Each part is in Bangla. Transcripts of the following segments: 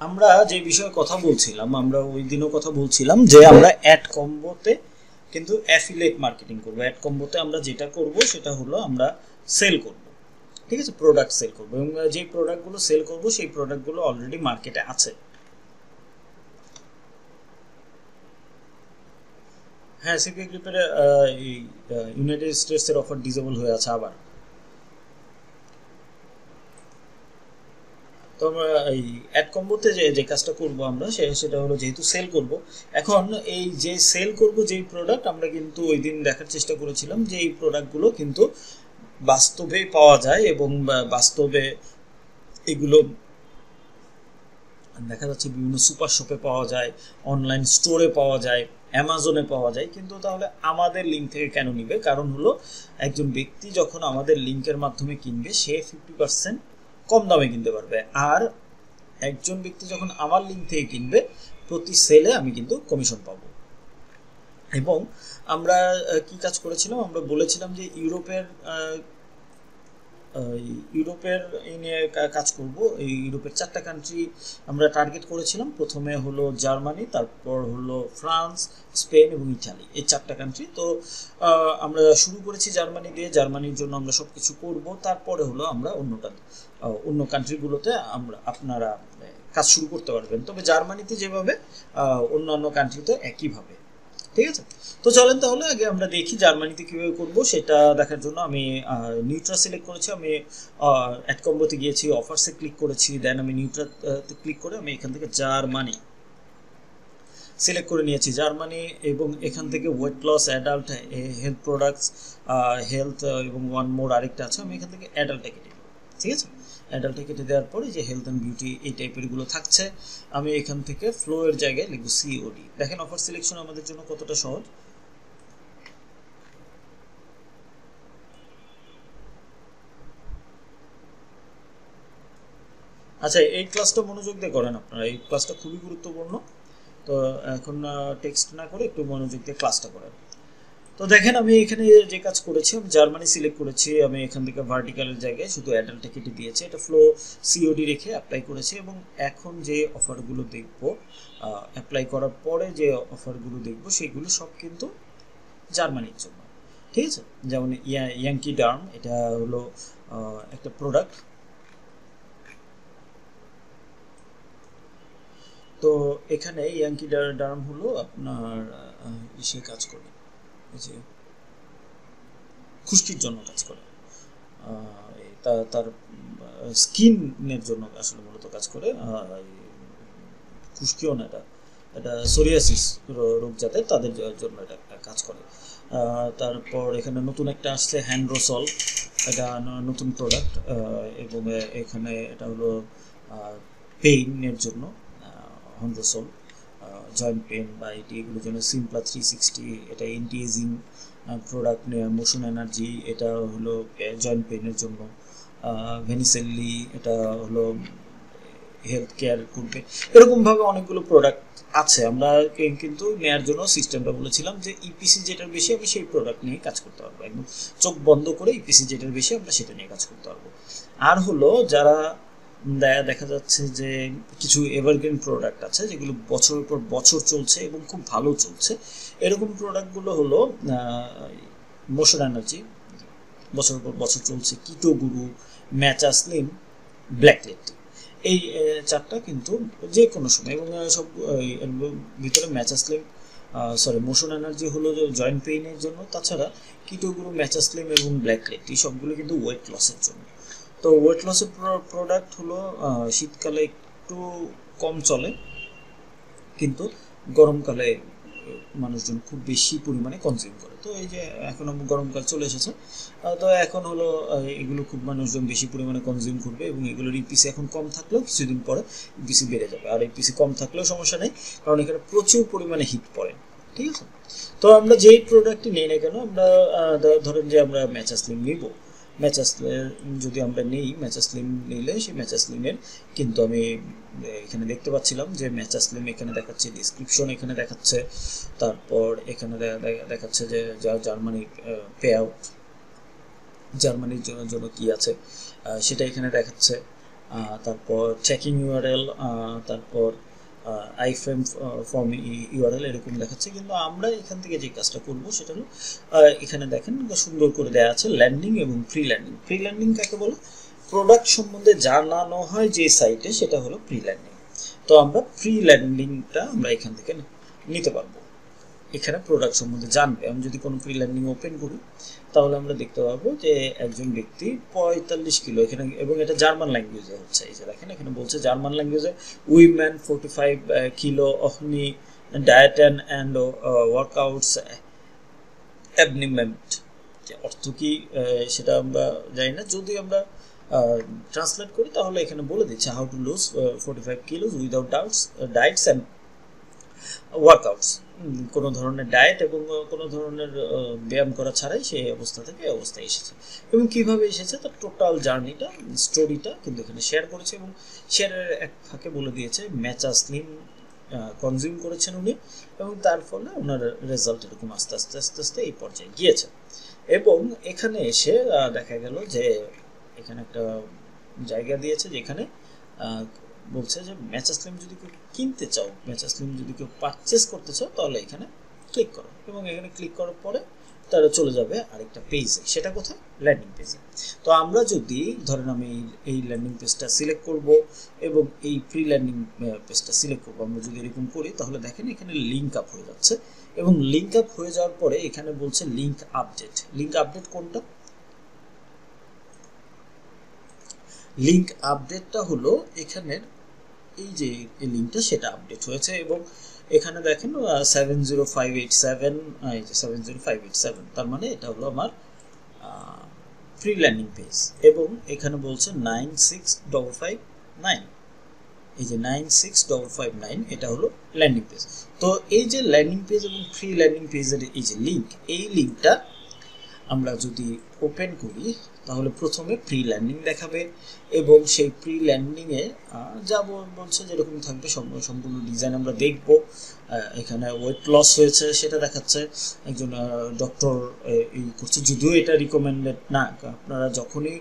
আমরা যে বিষয়ে কথা বলছিলাম, আমরা ওই দিনও কথা বলছিলাম যে আমরা অ্যাড কম্বোতে কিন্তু অ্যাফিলিয়েট মার্কেটিং করবো। অ্যাড কম্বোতে আমরা যেটা করব সেটা হলো আমরা সেল করব, ঠিক আছে, প্রোডাক্ট সেল করবো, এবং যে প্রোডাক্টগুলো সেল করব সেই প্রোডাক্টগুলো অলরেডি মার্কেটে আছে। হ্যাঁ, সিপিএ গ্রুপের এই ইউনাইটেড স্টেটসের অফার ডিসেবল হয়ে আছে আবার। তো আমরা এই অ্যাড কম্বোতে যে যে কাজটা করব আমরা সেটা হলো যেহেতু সেল করব, এখন এই যে সেল করব যেই প্রোডাক্ট, আমরা কিন্তু ওই দিন দেখার চেষ্টা করেছিলাম যে এই প্রোডাক্টগুলো কিন্তু বাস্তবে পাওয়া যায়, এবং বাস্তবে এগুলো দেখা যাচ্ছে বিভিন্ন সুপার শপে পাওয়া যায়, অনলাইন স্টোরে পাওয়া যায়, অ্যামাজনে পাওয়া যায়। কিন্তু তাহলে আমাদের লিঙ্ক থেকে কেন নিবে? কারণ হলো একজন ব্যক্তি যখন আমাদের লিঙ্কের মাধ্যমে কিনবে সে 50% কম দামে কিনতে পারবে, আর একজন ব্যক্তি যখন আমার লিঙ্ক থেকে কিনবে প্রতি সেলে আমি কিন্তু কমিশন পাবো। এবং আমরা কি কাজ করেছিলাম, আমরা বলেছিলাম যে ইউরোপের এই নিয়ে কাজ করব। এই ইউরোপের 4টা কান্ট্রি আমরা টার্গেট করেছিলাম। প্রথমে হলো জার্মানি, তারপর হলো ফ্রান্স, স্পেন এবং ইটালি, এই 4টা কান্ট্রি। তো আমরা শুরু করেছি জার্মানি দিয়ে। জার্মানির জন্য আমরা সব কিছু করবো, তারপরে হলো আমরা অন্য কান্ট্রিগুলোতে আপনারা কাজ শুরু করতে পারবেন। তবে জার্মানিতে যেভাবে অন্যান্য কান্ট্রিতে একইভাবে, ঠিক আছে। তো চলেন তাহলে আগে আমরা দেখি জার্মানিতে কীভাবে করব সেটা দেখার জন্য আমি নিউট্রা সিলেক্ট করেছি। আমি অ্যাড কম্বোতে গিয়েছি, অফার্সে ক্লিক করেছি, দেন আমি নিউট্রাতে ক্লিক করে আমি এখান থেকে জার্মানি সিলেক্ট করে নিয়েছি, জার্মানি। এবং এখান থেকে weight loss, adult, health products, health এবং ওয়ান মোর আরেকটা আছে, আমি এখান থেকে অ্যাডাল্টে কেটে দেবো, ঠিক আছে। অ্যাডাল্টে কেটে দেওয়ার পরে যে হেলথ অ্যান্ড বিউটি এই টাইপেরগুলো থাকছে, আমি এখান থেকে ফ্লো এর জায়গায় লিখবো সিওডি। দেখেন অফার সিলেকশন আমাদের জন্য কতটা সহজ। আচ্ছা, এই ক্লাসটা মনোযোগ দিয়ে করেন আপনারা, এই ক্লাসটা খুবই গুরুত্বপূর্ণ। তো এখন টেক্সট না করে একটু মনোযোগ দিয়ে ক্লাসটা করেন। তো দেখেন আমি এখানে যে কাজ করেছি, আমি জার্মানি সিলেক্ট করেছি, আমি এখান থেকে ভার্টিক্যালের জায়গায় শুধু অ্যাডাল্টে কেটে দিয়েছি, এটা ফ্লো সিওডি রেখে অ্যাপ্লাই করেছি। এবং এখন যে অফারগুলো দেখব, অ্যাপ্লাই করার পরে যে অফারগুলো দেখব সেগুলো সব কিন্তু জার্মানির জন্য, ঠিক আছে। যেমন ইয়াঙ্কি ডার্ম, এটা হলো একটা প্রোডাক্ট। তো এখানে ইয়াঙ্কি ডার্ম হলো আপনার ইসে কাজ করে, এই যে খুশকির জন্য কাজ করে, তার স্কিনের জন্য আসলে মূলত কাজ করে। খুশকিও না, এটা এটা সোরিয়াসিস রোগ যাতে তাদের জন্য এটা কাজ করে। তারপর এখানে নতুন একটা আসছে হ্যান্ড্রোসল, এটা নতুন প্রোডাক্ট। এবং এখানে এটা হলো পেইনের জন্য হ্যান্ড্রোসল, জয়েন্ট পেন বা এগুলোর জন্য সিম্পলা 360, এটা anti ageing product. Motion energy, এটা হলো জয়েন্ট পেনের জন্য। ভেনিসেল্লি, এটা হলো হেলথ কেয়ার করবে। এরকমভাবে অনেকগুলো প্রোডাক্ট আছে। আমরা কিন্তু নেয়ার জন্য সিস্টেমটা বলেছিলাম যে ইপিসি যেটার বেশি আমি সেই প্রোডাক্ট নিয়ে কাজ করতে পারবো, একদম চোখ বন্ধ করে ইপিসি যেটার বেশি আমরা সেটা নিয়ে কাজ করতে পারবো। আর হলো যারা দেখা যাচ্ছে যে কিছু এভারগ্রিন প্রোডাক্ট আছে যেগুলো বছরের পর বছর চলছে এবং খুব ভালো চলছে, এরকম প্রোডাক্টগুলো হলো মোশন এনার্জি, বছরের পর বছর চলছে, কিটো গুরু, ম্যাচা স্লিম, ব্ল্যাকলেট, এই 4টা কিন্তু যে কোনো সময়। এবং সব ভিতরে ম্যাচা স্লিম, সরি মোশন এনার্জি হলো জয়েন্ট পেইনের জন্য, তাছাড়া কিটোগুলো, ম্যাচা স্লিম এবং ব্ল্যাকলেট এই সবগুলো কিন্তু ওয়েট লসের জন্য। তো ওয়েট লসের প্রোডাক্ট হলো শীতকালে একটু কম চলে, কিন্তু গরমকালে মানুষজন খুব বেশি পরিমাণে কনজিউম করে। তো এই যে এখন গরমকাল চলে এসেছে, তো এখন হলো এগুলো খুব মানুষজন বেশি পরিমাণে কনজিউম করবে, এবং এগুলোর ইপিসি এখন কম থাকলেও কিছুদিন পরে ইপিসি বেড়ে যাবে। আর ইপিসি কম থাকলেও সমস্যা নেই, কারণ এখানে প্রচুর পরিমাণে হিট পড়ে, ঠিক আছে। তো আমরা যেই প্রোডাক্টটি নিই না কেন, আমরা ধরেন যে আমরা ম্যাচা স্লিম নিব, ম্যাচা স্লিম যদি আমরা নিই, ম্যাচা স্লিম নিলে সেই ম্যাচা স্লিমের কিন্তু আমি এখানে দেখতে পাচ্ছিলাম যে ম্যাচা স্লিম এখানে দেখাচ্ছে, ডিসক্রিপশন এখানে দেখাচ্ছে, তারপর এখানে দেখাচ্ছে যে জার্মানির পে আউট, জার্মানির জন্য কি আছে সেটা এখানে দেখাচ্ছে। তারপর ট্র্যাকিং ইউআরএল, তারপর আইফ্রেম ফর্ম ইউআরএল এরকম দেখাচ্ছে। কিন্তু আমরা এখান থেকে যে কাজটা করব সেটা হলো এখানে দেখেন সুন্দর করে দেওয়া আছে ল্যান্ডিং এবং প্রি ল্যান্ডিং। প্রি ল্যান্ডিং কাকে বলে? প্রোডাক্ট সম্বন্ধে জানানো হয় যে সাইটে, সেটা হলো প্রি ল্যান্ডিং। তো আমরা প্রি ল্যান্ডিংটা আমরা এখান থেকে নিতে পারবো। এখানে প্রোডাক্ট সম্বন্ধে জানবে। আমি যদি কোনো প্রি ল্যান্ডিং ওপেন করি তাহলে আমরা দেখতে পাবো যে একজন ব্যক্তি 45 কিলো এখানে, এবং এটা জার্মান ল্যাঙ্গুয়েজে হচ্ছে। এই যে দেখেন এখানে বলছে জার্মান ল্যাঙ্গুয়েজে উইমেন 45 কিলো অহনি ডায়েট অ্যান্ড ওয়ার্কআউটস অ্যাবনিমেন্ট। অর্থ কি সেটা আমরা জানি না, যদি আমরা ট্রান্সলেট করি তাহলে এখানে বলে দিচ্ছে how to lose 45 kilos without diets and workouts. কোনো ধরনের ডায়েট এবং কোনো ধরনের ব্যায়াম করা ছাড়াই সেই অবস্থা থেকে এই অবস্থায় এসেছে, এবং কীভাবে এসেছে তার টোটাল জার্নিটা, স্টোরিটা কিন্তু এখানে শেয়ার করেছে। এবং শেয়ারের এক ফাঁকে বলে দিয়েছে ম্যাচা স্লিম কনজিউম করেছেন উনি, এবং তার ফলে ওনার রেজাল্ট এরকম আস্তে আস্তে আস্তে আস্তে এই পর্যায়ে গিয়েছে। এবং এখানে এসে দেখা গেল যে এখানে একটা জায়গা দিয়েছে যেখানে বলছে যে ম্যাচা স্লিম যদি কেউ কিনতে চাও, ম্যাচা স্লিম যদি কেউ পারচেস করতে চাও তাহলে এখানে ক্লিক করো, এবং এখানে ক্লিক করার পরে তারা চলে যাবে আরেকটা পেজে। সেটা কোথায়? ল্যান্ডিং পেজে। তো আমরা যদি ধরেন আমি এই ল্যান্ডিং পেজটা সিলেক্ট করব এবং এই প্রি ল্যান্ডিং পেজটা সিলেক্ট করব, আমরা যদি এরকম করি তাহলে দেখেন এখানে লিঙ্ক আপ হয়ে যাচ্ছে, এবং লিঙ্ক আপ হয়ে যাওয়ার পরে এখানে বলছে লিঙ্ক আপডেট। লিঙ্ক আপডেট কোনটা? লিঙ্ক আপডেটটা হলো এখানের এই যে লিঙ্কটা সেটা আপডেট হয়েছে, এবং এখানে দেখেন 70587, এই যে 70587, তার মানে এটা হলো আমার প্রি ল্যান্ডিং পেজ। এবং এখানে বলছে 96559, এই যে 96559 এটা হলো ল্যান্ডিং পেজ। তো এই যে ল্যান্ডিং পেজ এবং প্রি ল্যান্ডিং পেজের এই যে লিঙ্ক, এই লিঙ্কটা আমরা যদি ওপেন করি তাহলে প্রথমে প্রি ল্যান্ডিং দেখাবে, এবং সেই প্রি ল্যান্ডিংয়ে যা বলছে যেরকম থাকবে সম্পূর্ণ ডিজাইন আমরা দেখব। এখানে ওয়েট লস হয়েছে সেটা দেখাচ্ছে, একজন ডক্টর এই করছে, যদিও এটা রিকমেন্ডেড না। আপনারা যখনই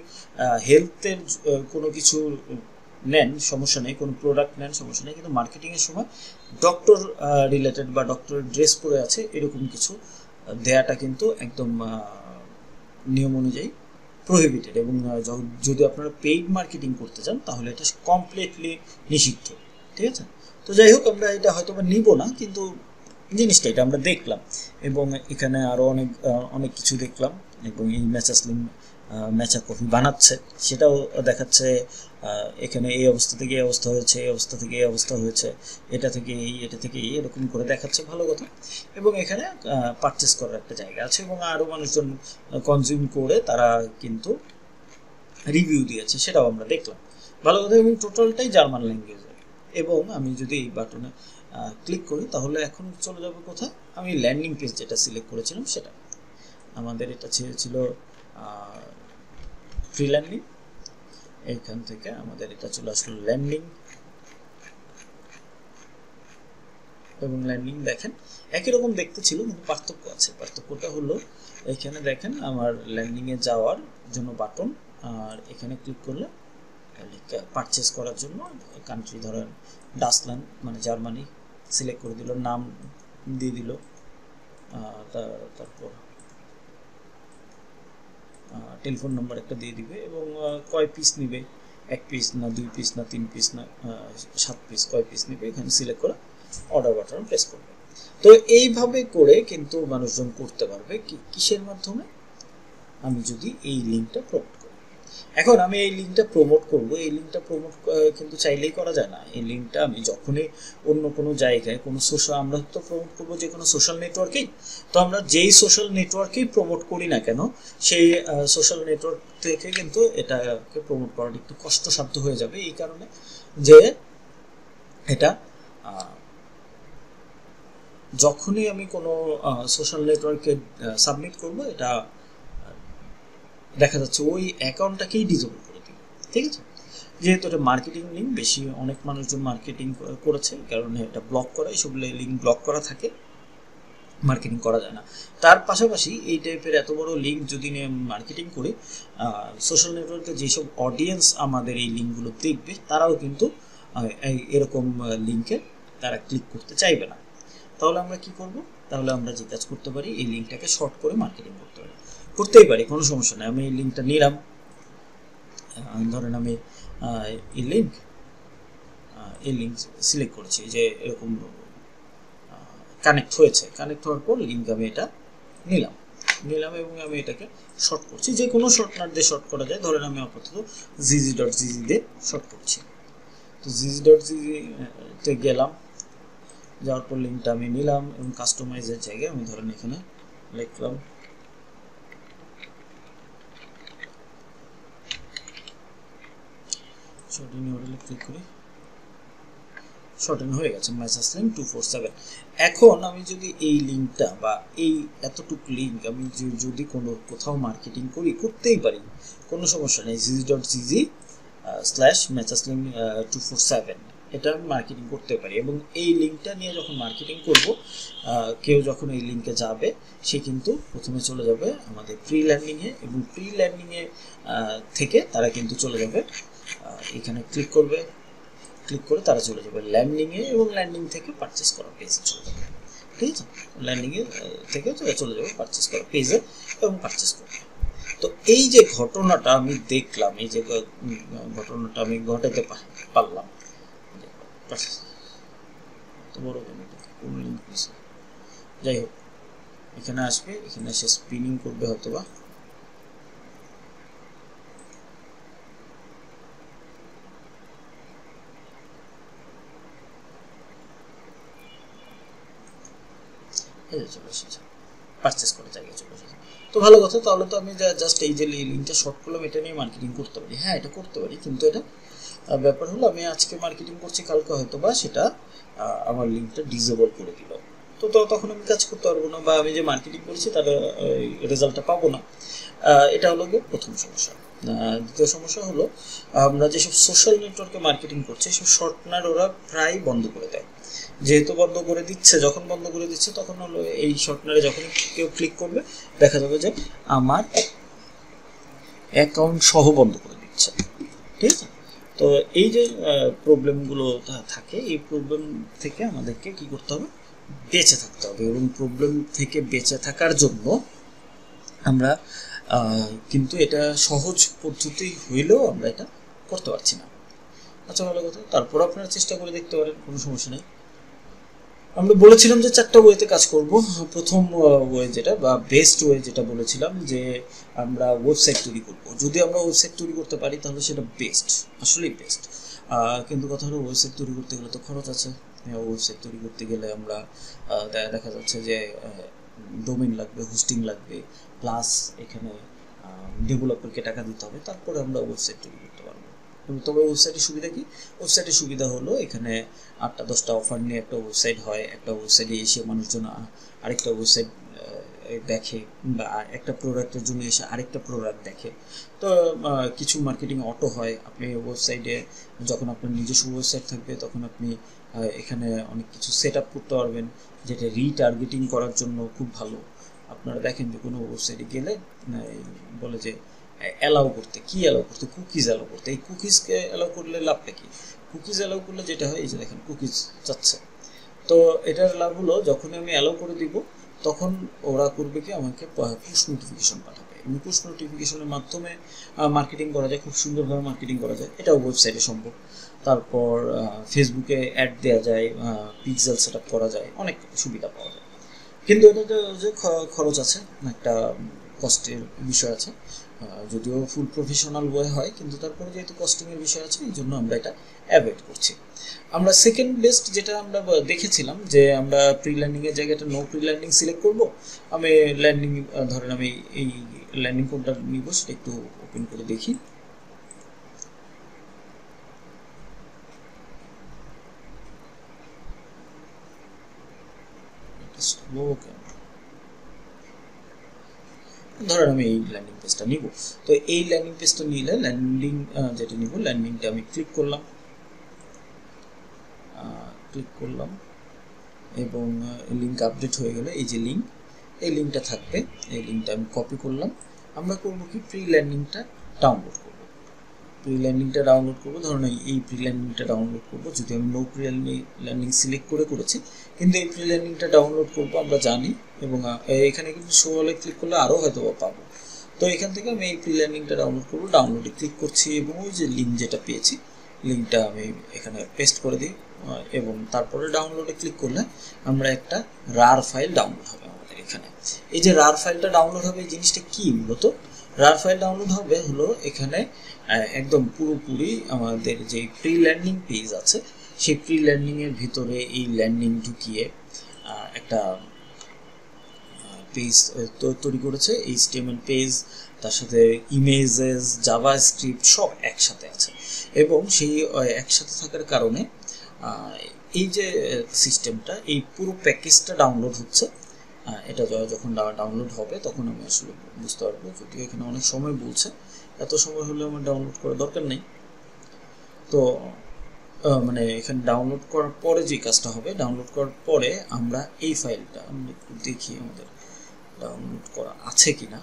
হেলথের কোনো কিছু নেন সমস্যা নেই, কোনো প্রোডাক্ট নেন সমস্যা নেই, কিন্তু মার্কেটিংয়ের সময় ডক্টর রিলেটেড বা ডক্টরের ড্রেস পরে আছে এরকম কিছু দেয়াটা কিন্তু একদম নিয়ম অনুযায়ী প্রহিবিটেড। এবং যদি আপনারা পেইড মার্কেটিং করতে চান তাহলে এটা কমপ্লিটলি নিষিদ্ধ, ঠিক আছে? তো যাই হোক, আমরা এটা হয়তো বা নিব না, কিন্তু জিনিসটা এটা আমরা দেখলাম, এবং এখানে আরও অনেক কিছু দেখলাম। এবং এই ম্যাচা স্লিম ম্যাচা কফি বানাচ্ছে সেটাও দেখাচ্ছে। এখানে এই অবস্থা থেকে এই অবস্থা হয়েছে, এই অবস্থা থেকে এই অবস্থা হয়েছে, এটা থেকে এই, এটা থেকে এই, এরকম করে দেখাচ্ছে, ভালো কথা। এবং এখানে পারচেস করার একটা জায়গা আছে, এবং আরও মানুষজন কনজিউম করে তারা কিন্তু রিভিউ দিয়েছে, সেটাও আমরা দেখলাম, ভালো কথা। এবং টোটালটাই জার্মান ল্যাঙ্গুয়েজে। এবং আমি যদি এই বাটনে ক্লিক করি তাহলে এখন চলে যাবে কোথায়? আমি ল্যান্ডিং পেজ যেটা সিলেক্ট করেছিলাম সেটা, আমাদের এটা ছিল প্রি ল্যান্ডিং। এইখান থেকে আমাদের এটা চলে আসলো ল্যান্ডিং, এবং ল্যান্ডিং দেখেন একই রকম দেখতে ছিল, কিন্তু পার্থক্য আছে। পার্থক্যটা হলো এখানে দেখেন আমার ল্যান্ডিংয়ে যাওয়ার জন্য বাটন, আর এখানে ক্লিক করলে পারচেস করার জন্য কান্ট্রি ধরেন ডাচল্যান্ড মানে জার্মানি সিলেক্ট করে দিল, নাম দিয়ে দিল, তারপর টেলিফোন নাম্বার একটা দিয়ে দিবে, এবং কয় পিস নিবে, 1 পিস না 2 পিস না 3 পিস না 7 পিস, কয় পিস নিবে এখানে সিলেক্ট করে অর্ডার বাটন প্রেস করবে। তো এইভাবে করে কিন্তু মানুষজন করতে পারবে কিসের মাধ্যমে? আমি যদি এই লিঙ্কটা প্রমোট করি। এখন আমি এই লিঙ্কটা প্রমোট করব, এই লিঙ্কটা প্রমোট কিন্তু চাইলেই করা যায় না। এই লিঙ্কটা আমি যখনই অন্য কোনো জায়গায় কোনো সোশ্যাল, আমরা তো প্রমোট করবো যে কোনো সোশ্যাল নেটওয়ার্কেই, তো আমরা যেই সোশ্যাল নেটওয়ার্কেই প্রমোট করি না কেন সেই সোশ্যাল নেটওয়ার্ক থেকে কিন্তু এটাকে প্রমোট করাটা একটু কষ্টসাধ্য হয়ে যাবে, এই কারণে যে এটা যখনই আমি কোনো সোশ্যাল নেটওয়ার্কে সাবমিট করব এটা দেখা যাচ্ছে ওই অ্যাকাউন্টটাকেই ডিসেবল করে দিবে, ঠিক আছে? যেহেতু এটা মার্কেটিং লিঙ্ক, বেশি অনেক মানুষজন মার্কেটিং করেছে, এই কারণে এটা ব্লক করা, এইসব লিঙ্ক ব্লক করা থাকে। মার্কেটিং করা যায় না। তার পাশাপাশি এই টাইপের এত বড় লিঙ্ক যদি নিয়ে মার্কেটিং করি, সোশ্যাল নেটওয়ার্কে যেসব অডিয়েন্স আমাদের এই লিঙ্কগুলো দেখবে তারাও কিন্তু এরকম লিঙ্কে তারা ক্লিক করতে চাইবে না। তাহলে আমরা কি করব? তাহলে আমরা যে কাজ করতে পারি, এই লিঙ্কটাকে শর্ট করে মার্কেটিং করতে পারি, করতেই পারি, কোনো সমস্যা নেই। আমি এই লিঙ্কটা নিলাম, ধরেন আমি এই লিঙ্ক সিলেক্ট করেছি যে এরকম কানেক্ট হয়েছে, কানেক্ট হওয়ার পর লিঙ্ক আমি এটা নিলাম এবং আমি এটাকে শর্ট করছি, যে কোনো শর্টনার দিয়ে শর্ট করা যায়। ধরেন আমি আপাতত gg.gg দিয়ে শর্ট করছি। তো gg.gg তে গেলাম, যাওয়ার পর লিঙ্কটা আমি নিলাম এবং কাস্টমাইজের জায়গায় আমি ধরেন এখানে লিখলাম শর্টিং ইউআরএল ক্লিক করি, শর্টেন হয়ে গেছে ম্যাসাসলিম 247। এখন আমি যদি এই লিঙ্কটা বা এই এতটুকু লিঙ্ক আমি যদি কোথাও মার্কেটিং করি, করতেই পারি, কোনো সমস্যা নেই। gg.gg/ম্যাসাসলিম 247 এটা আমি মার্কেটিং করতে পারি। এবং এই লিঙ্কটা নিয়ে যখন মার্কেটিং করব, কেউ যখন এই লিঙ্কে যাবে সে কিন্তু প্রথমে চলে যাবে আমাদের প্রি ল্যান্ডিংয়ে, এবং প্রি ল্যান্ডিংয়ে থেকে তারা কিন্তু চলে যাবে এখানে ক্লিক করবে, ক্লিক করে তারা চলে যাবে ল্যান্ডিংয়ে, এবং ল্যান্ডিং থেকে পারচেস করা পেজে চলে যাবে। ঠিক আছে, ল্যান্ডিংয়ে থেকে চলে যাবে পারচেস করা পেজে এবং পারচেস করবে। তো এই যে ঘটনাটা আমি দেখলাম, এই যে ঘটনাটা আমি ঘটাতে পারলাম, বড় কোন লিঙ্ক দিয়েছে, যাই হোক, এখানে আসবে, এখানে এসে স্পিনিং করবে হয়তো বা, চলে এসেছে, পারচেস করে জায়গায় চলে এসেছে। তো ভালো কথা, তাহলে তো আমি জাস্ট এই যে লিঙ্কটা শর্ট করলাম এটা নিয়ে মার্কেটিং করতে পারি। হ্যাঁ, এটা করতে পারি, কিন্তু এটা ব্যাপার হলো আমি আজকে মার্কেটিং করছি, কালকে হয়তো বা সেটা আমার লিঙ্কটা ডিসেবল করে দিল, তো তখন আমি কাজ করতে পারবো না, বা আমি যে মার্কেটিং করছি তার রেজাল্টটা পাবো না। এটা হলো গিয়ে প্রথম সমস্যা। দ্বিতীয় সমস্যা হলো, আমরা যেসব সোশ্যাল নেটওয়ার্কে মার্কেটিং করছি সেসব শর্টনার ওরা প্রায় বন্ধ করে দেয়। যেহেতু বন্ধ করে দিচ্ছে, যখন বন্ধ করে দিচ্ছে তখন হলো এই শর্টনারে যখন কেউ ক্লিক করবে দেখা যাবে যে আমার অ্যাকাউন্ট সহ বন্ধ করে দিচ্ছে। ঠিক আছে, তো এই যে প্রবলেমগুলো থাকে, এই প্রবলেম থেকে আমাদেরকে কি করতে হবে? বেঁচে থাকতে হবে। এবং প্রবলেম থেকে বেঁচে থাকার জন্য আমরা কিন্তু এটা সহজ পদ্ধতি হইলেও আমরা এটা করতে পারছি না। আচ্ছা, ভালো কথা, তারপর আপনারা চেষ্টা করে দেখতে পারেন, কোনো সমস্যা নেই। আমরা বলেছিলাম যে 4টা ওয়েতে কাজ করব। প্রথম ওয়ে যেটা বা বেস্ট ওয়ে যেটা বলেছিলাম যে আমরা ওয়েবসাইট তৈরি করব। যদি আমরা ওয়েবসাইট তৈরি করতে পারি তাহলে সেটা বেস্ট, আসলেই বেস্ট। কিন্তু কথা হলো ওয়েবসাইট তৈরি করতে গেলে তো খরচ আছে। ওয়েবসাইট তৈরি করতে গেলে আমরা দেখা যাচ্ছে যে ডোমেইন লাগবে, হোস্টিং লাগবে, প্লাস এখানে ডেভেলপারকে টাকা দিতে হবে, তারপরে আমরা ওয়েবসাইট তৈরি করতে পারবো। তবে ওয়েবসাইটের সুবিধা কি? ওয়েবসাইটের সুবিধা হলো এখানে 8টা-10টা অফার নিয়ে একটা ওয়েবসাইট হয়, একটা ওয়েবসাইটে এসে মানুষজন আরেকটা ওয়েবসাইট দেখে, বা একটা প্রোডাক্টের জন্য এসে আরেকটা প্রোডাক্ট দেখে। তো কিছু মার্কেটিং অটো হয়, আপনি ওয়েবসাইটে যখন আপনার নিজস্ব ওয়েবসাইট থাকবে তখন আপনি এখানে অনেক কিছু সেট আপ করতে পারবেন, যেটা রিটার্গেটিং করার জন্য খুব ভালো। আপনারা দেখেন যে কোনো ওয়েবসাইটে গেলে বলে যে অ্যালাউ করতে, কি অ্যালাউ করতে? কুকিজ অ্যালাউ করতে। এই কুকিজকে অ্যালাউ করলে লাভটা কি? কুকিজ অ্যালাউ করলে যেটা হয়, এই যে দেখেন কুকিজ চাচ্ছে, তো এটার লাভ হলো যখন আমি অ্যালাউ করে দিব তখন ওরা করবে কি, আমাকে পুশ নোটিফিকেশন পাঠাবে। এবং পুশ নোটিফিকেশনের মাধ্যমে মার্কেটিং করা যায়, খুব সুন্দরভাবে মার্কেটিং করা যায়, এটাও ওয়েবসাইটে সম্ভব। তারপর ফেসবুকে অ্যাড দেওয়া যায়, পিক্সেল সেট আপ করা যায়, অনেক সুবিধা পাওয়া যায়। কিন্তু এটাতে যে খরচ আছে, একটা কস্টের বিষয় আছে। যদিও ফুল প্রফেশনাল ওয়ে হয়, কিন্তু তারপরে যেহেতু কস্টিংয়ের বিষয় আছে এই জন্য আমরা এটা অ্যাভয়েড করছি। আমরা সেকেন্ড বেস্ট যেটা আমরা দেখেছিলাম যে আমরা প্রি ল্যান্ডিংয়ের জায়গাটা নো প্রি ল্যান্ডিং সিলেক্ট করব। আমি ল্যান্ডিং, ধরেন আমি এই ল্যান্ডিং কোডটা নিব, সেটা একটু ওপেন করে দেখি। ধরেন আমি এই ল্যান্ডিং পেজটা নিব। তো এই ল্যান্ডিং পেজটা নিলে ল্যান্ডিং যেটা নিব, ল্যান্ডিংটা আমি ক্লিক করলাম, এবং লিঙ্ক আপডেট হয়ে গেলে এই যে লিঙ্ক, এই লিঙ্কটা থাকবে। এই লিঙ্কটা আমি কপি করলাম। আমরা করব কি, প্রি ল্যান্ডিংটা ডাউনলোড করব। প্রি ল্যান্ডিংটা ডাউনলোড করব, ধরুন এই প্রি ল্যান্ডিংটা ডাউনলোড করব। যদি আমি নো প্রি ল্যান্ডিং সিলেক্ট করেছি, কিন্তু এই প্রি ল্যান্ডিংটা ডাউনলোড করব আমরা জানি। এবং এখানে কিন্তু শো অলে ক্লিক করলে আরও হয়তো পাবো। তো এখান থেকে আমি এই প্রি ল্যান্ডিংটা ডাউনলোড করব, ডাউনলোডে ক্লিক করছি এবং ওই যে লিঙ্ক যেটা পেয়েছি লিঙ্কটা আমি এখানে পেস্ট করে দিই এবং তারপরে ডাউনলোডে ক্লিক করলে আমরা একটা রার ফাইল ডাউনলোড হবে আমাদের এখানে। এই যে রার ফাইলটা ডাউনলোড হবে, এই জিনিসটা কি মূলত রার ফাইল ডাউনলোড হবে হলো এখানে একদম পুরোপুরি আমাদের যে প্রি ল্যান্ডিং পেজ আছে সেই প্রি ল্যান্ডিংয়ের ভিতরে এই ল্যান্ডিং ঢুকিয়ে একটা পেজ তৈরি করেছে, HTML পেজ, তার সাথে ইমেজেস, জাভাস্ক্রিপ্ট সব একসাথে আছে। এবং সেই একসাথে থাকার কারণে এই যে সিস্টেমটা, এই পুরো প্যাকেজটা ডাউনলোড হচ্ছে। এটা যখন ডাউনলোড হবে তখন আমি আসলে বুঝতে পারবো, যদিও এখানে অনেক সময় বলছে, এত সময় হলে আমার ডাউনলোড করার দরকার নেই। তো মানে এখানে ডাউনলোড করার পরে যে কাজটা হবে, ডাউনলোড করার পরে আমরা এই ফাইলটা আমরা একটু দেখি আমাদের ডাউনলোড করা আছে কিনা।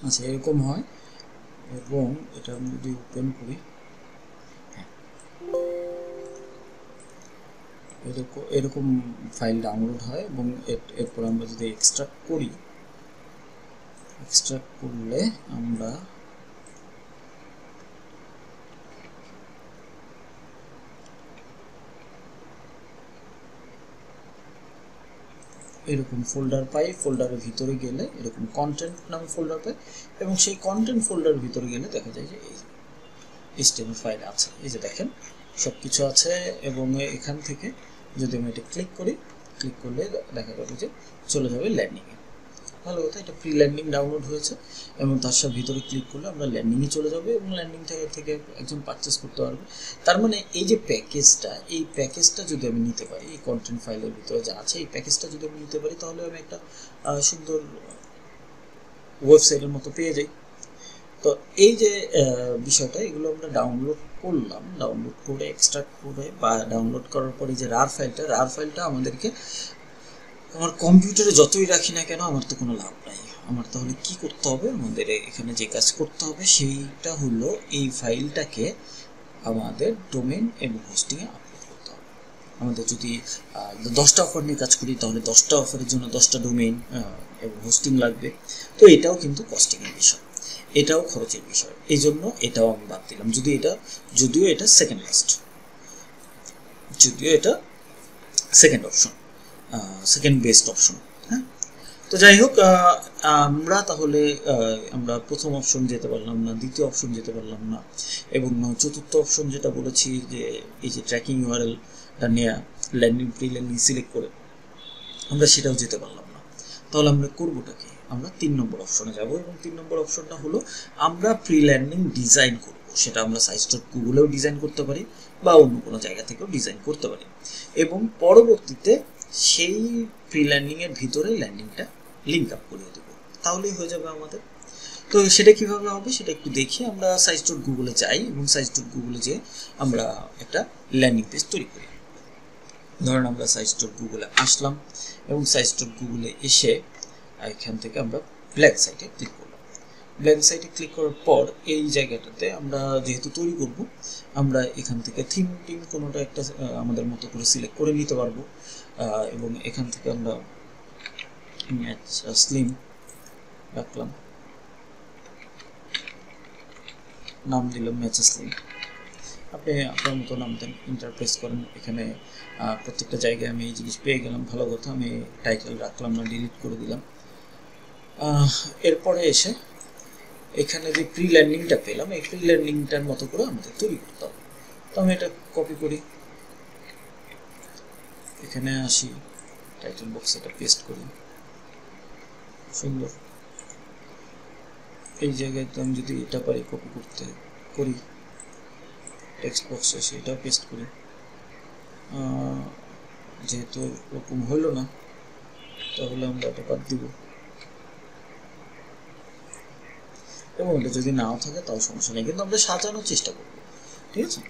আচ্ছা, এরকম হয়। এবং এটা আমি যদি ওপেন করি, এরকম ফাইল ডাউনলোড হয়। এবং এরপর আমরা যদি এক্সট্রাক্ট করলে আমরা এরকম ফোল্ডার পাই। ফোল্ডারের ভিতরে গেলে এরকম কন্টেন্ট নামে ফোল্ডার পাই, এবং সেই কন্টেন্ট ফোল্ডারের ভিতরে গেলে দেখা যায় যে এই HTML ফাইল আছে। এই যে দেখেন সব কিছু আছে। এবং এখান থেকে যদি আমি এটা ক্লিক করলে দেখা যাবে যে চলে যাবে ল্যান্ডিংয়ে। ভালো কথা, এটা প্রি ল্যান্ডিং ডাউনলোড হয়েছে এবং তার সাথে ভিতরে ক্লিক করলে আমরা ল্যান্ডিংয়ে চলে যাবে এবং ল্যান্ডিং থেকে একজন পারচেস করতে পারবে। তার মানে এই যে এই প্যাকেজটা যদি আমি নিতে পারি, এই কন্টেন্ট ফাইলের ভিতরে যা আছে এই প্যাকেজটা যদি আমি নিতে পারি, তাহলে আমি একটা সুন্দর ওয়েবসাইটের মতো পেয়ে যাই। তো এই যে বিষয়টা, এগুলো আমরা ডাউনলোড করলাম, ডাউনলোড করে এক্সট্রাক্ট করে বা ডাউনলোড করার পরে যে রার ফাইলটা আমাদেরকে আমার কম্পিউটারে যতই রাখি না কেন আমার তো কোনো লাভ নাই। আমার তাহলে কি করতে হবে, আমাদের এখানে যে কাজ করতে হবে সেইটা হলো এই ফাইলটাকে আমাদের ডোমেন এবং হোস্টিংয়ে আপলোড করতে হবে। আমাদের যদি 10টা অফার নিয়ে কাজ করি তাহলে 10টা অফারের জন্য 10টা ডোমেন এবং হোস্টিং লাগবে। তো এটাও কিন্তু কস্টিংয়ের বিষয়, এটাও খরচের বিষয়। এই জন্য এটাও আমি বাদ দিলাম, যদিও এটা second option, second best option. হ্যাঁ, তো যাই হোক, আমরা তাহলে আমরা প্রথম অপশন যেতে পারলাম না, দ্বিতীয় অপশন যেতে পারলাম না, এবং চতুর্থ অপশন যেটা বলেছি যে এই যে ট্র্যাকিং ইউআরএলটা নেওয়া, প্রি ল্যান্ডিং সিলেক্ট করে আমরা সেটাও যেতে পারলাম না। তাহলে আমরা করবোটা কি, আমরা 3 নম্বর অপশনে যাব। এবং 3 নম্বর অপশনটা হলো আমরা প্রি ল্যান্ডিং ডিজাইন করব। সেটা আমরা সাইট.গুগলেও ডিজাইন করতে পারি বা অন্য কোনো জায়গা থেকেও ডিজাইন করতে পারি, এবং পরবর্তীতে সেই প্রি ল্যান্ডিংয়ের ভিতরে ল্যান্ডিংটা লিঙ্ক আপ করিয়ে দেবো, তাহলেই হয়ে যাবে আমাদের। তো সেটা কীভাবে হবে সেটা একটু দেখি। আমরা সাইট.গুগলে যাই এবং সাইট.গুগলে যেয়ে আমরা একটা ল্যান্ডিং পেজ তৈরি করি। ধরেন আমরা সাইট.গুগলে আসলাম এবং সাইট.গুগলে এসে এখান থেকে আমরা ব্ল্যাঙ্ক সাইটে ক্লিক করলাম। ব্ল্যাঙ্ক সাইটে ক্লিক করার পর এই জায়গাটাতে আমরা যেহেতু তৈরি করব, আমরা এখান থেকে থিম কোনোটা একটা আমাদের মতো করে সিলেক্ট করে নিতে পারবো। এবং এখান থেকে আমরা স্লিম রাখলাম, নাম দিলাম ম্যাচ স্লিম। আপনি আপনার মতো নামতেন, ইন্টারপ্রেস করেন। এখানে প্রত্যেকটা জায়গায় আমি এই জিনিস পেয়ে গেলাম, ভালো কথা। আমি টাইটেল রাখলাম না, ডিলিট করে দিলাম। এরপরে এসে এখানে যে প্রি ল্যান্ডিংটা পেলাম, এই প্রি ল্যান্ডিংটার মতো করে আমাদের তৈরি করতে হবে। তো আমি এটা কপি করি, এখানে আসি, টাইটেল বক্সে এটা পেস্ট করি, সুন্দর। এই জায়গায় তো আমি যদি এটা পারি কপি করতে, করি, টেক্সট বক্সে এসে এটাও পেস্ট করি। যেহেতু ওরকম হইল না, তাহলে আমরা এটা বাদ দিব, এবং এটা যদি নাও থাকে তাও সমস্যা নেই, কিন্তু আমরা সাজানোর চেষ্টা করব, ঠিক আছে।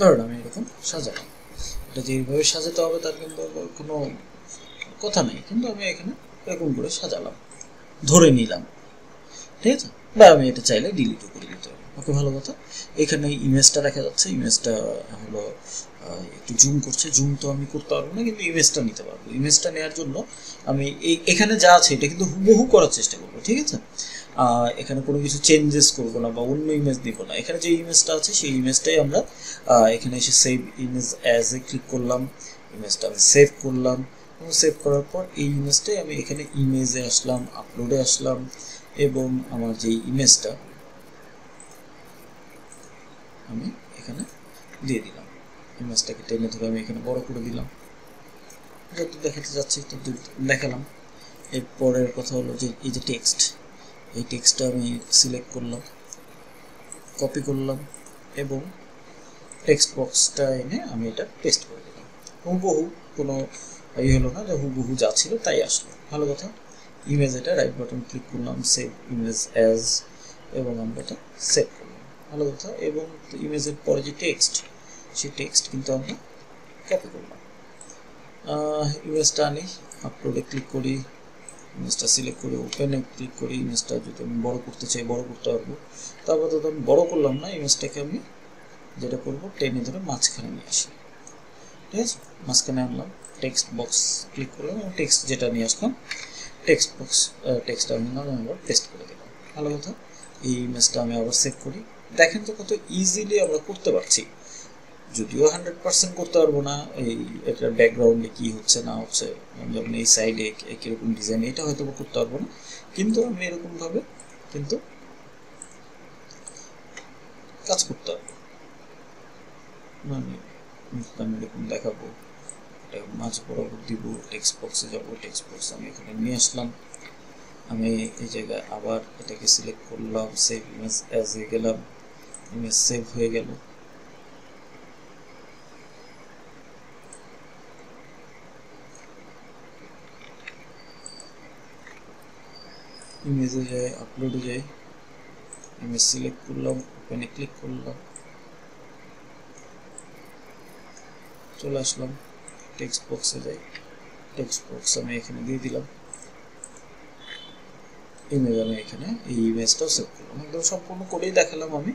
ধরুন আমি এরকম সাজালাম, এটা যে এইভাবে সাজাতে হবে তার কিন্তু কোনো কথা নেই, কিন্তু আমি এখানে এরকম করে সাজালাম, ধরে নিলাম, ঠিক আছে। বা আমি এটা চাইলে ডিলিটও করে দিতে পারি, ওকে, ভালো কথা। এখানে ইমেজটা দেখা যাচ্ছে, ইমেজটা হলো একটু জুম করছে, জুম তো আমি করতে পারবো না, কিন্তু ইমেজটা নিতে পারবো। ইমেজটা নেওয়ার জন্য আমি এখানে যা আছে এটা কিন্তু হুবহু করার চেষ্টা করবো, ঠিক আছে। এখানে কোনো কিছু চেঞ্জেস করবো না বা অন্য ইমেজ দিব না। এখানে যে ইমেজটা আছে সেই ইমেজটাই আমরা এখানে এসে save image as a click করলাম, ইমেজটা আমি সেভ করলাম, এবং সেভ করার পর এই ইমেজটাই আমি এখানে ইমেজে আসলাম, আপলোডে আসলাম, এবং আমার যে ইমেজটা আমি এখানে দিয়ে দিলাম, ইমেজটাকে টেনে ধরে আমি এখানে বড় করে দিলাম, যত দেখাতে যাচ্ছি তত দেখালাম। এরপরের কথা হলো যে এই যে টেক্সট, এই টেক্সটটা আমি সিলেক্ট করলাম, কপি করলাম, এবং টেক্সট বক্সটা এনে আমি এটা পেস্ট করে দিলাম। হুবহু কোনো হলো না, যে হুবহু যা ছিল তাই আসলো, ভালো কথা। ইমেজ, এটা রাইট বাটন ক্লিক করলাম, সেভ ইমেজ অ্যাজ, এবং আমরা এটা সেভ করলাম, ভালো কথা। এবং ইমেজের পরে যে টেক্সট, সেই টেক্সট কিন্তু আমরা কপি করলাম। ইমেজটা আনি, আপলোডে ক্লিক করি, ইমেজটা সিলেক্ট করে ওপেনে ক্লিক করি। ইমেজটা যদি আমি বড় করতে চাই বড় করতে পারবো, তারপর তো আমি বড় করলাম না, ইমেজটাকে আমি যেটা করবো টেনে ধরে মাঝখানে নিয়ে আসি, ঠিক আছে। মাঝখানে আনলাম, টেক্সট বক্স ক্লিক করলাম, এবং টেক্সট যেটা নিয়ে আসলাম, টেক্সট বক্স টেক্সটটা আমি আবার পেস্ট করে দিলাম, ভালো কথা। এই ইমেজটা আমি আবার সেভ করি। দেখেন তো কত ইজিলি আমরা করতে পারছি, যদিও 100% করতে পারবো না। এই এটার ব্যাকগ্রাউন্ডে কি হচ্ছে না হচ্ছে, যেমন এই সাইডে কীরকম ডিজাইন, এটা হয়তো করতে পারবো না, কিন্তু আমি এরকমভাবে কিন্তু কাজ করতে পারবো। মানে আমি এরকম দেখাবো, এটা মাঝ বরাবর দিব, টেক্সট বক্সে যাবো, টেক্সট বক্স আমি এখানে নিয়ে আসলাম, আমি এই জায়গায় আবার এটাকে সিলেক্ট করলাম, সেভ ইমেজ অ্যাজ হয়ে গেলাম, ইমেজ সেভ হয়ে গেল। ইমেজে যাই, আপলোডে যাই, ইমেজ সিলেক্ট করলাম, ওপেনে ক্লিক করলাম, চলে আসলাম, টেক্সট বক্সে যাই, টেক্সট বক্স আমি এখানে দিয়ে দিলাম, ইমেজ আমি এখানে এই ইমেজটাও সেভ করলাম, একদম সম্পূর্ণ করেই দেখালাম আমি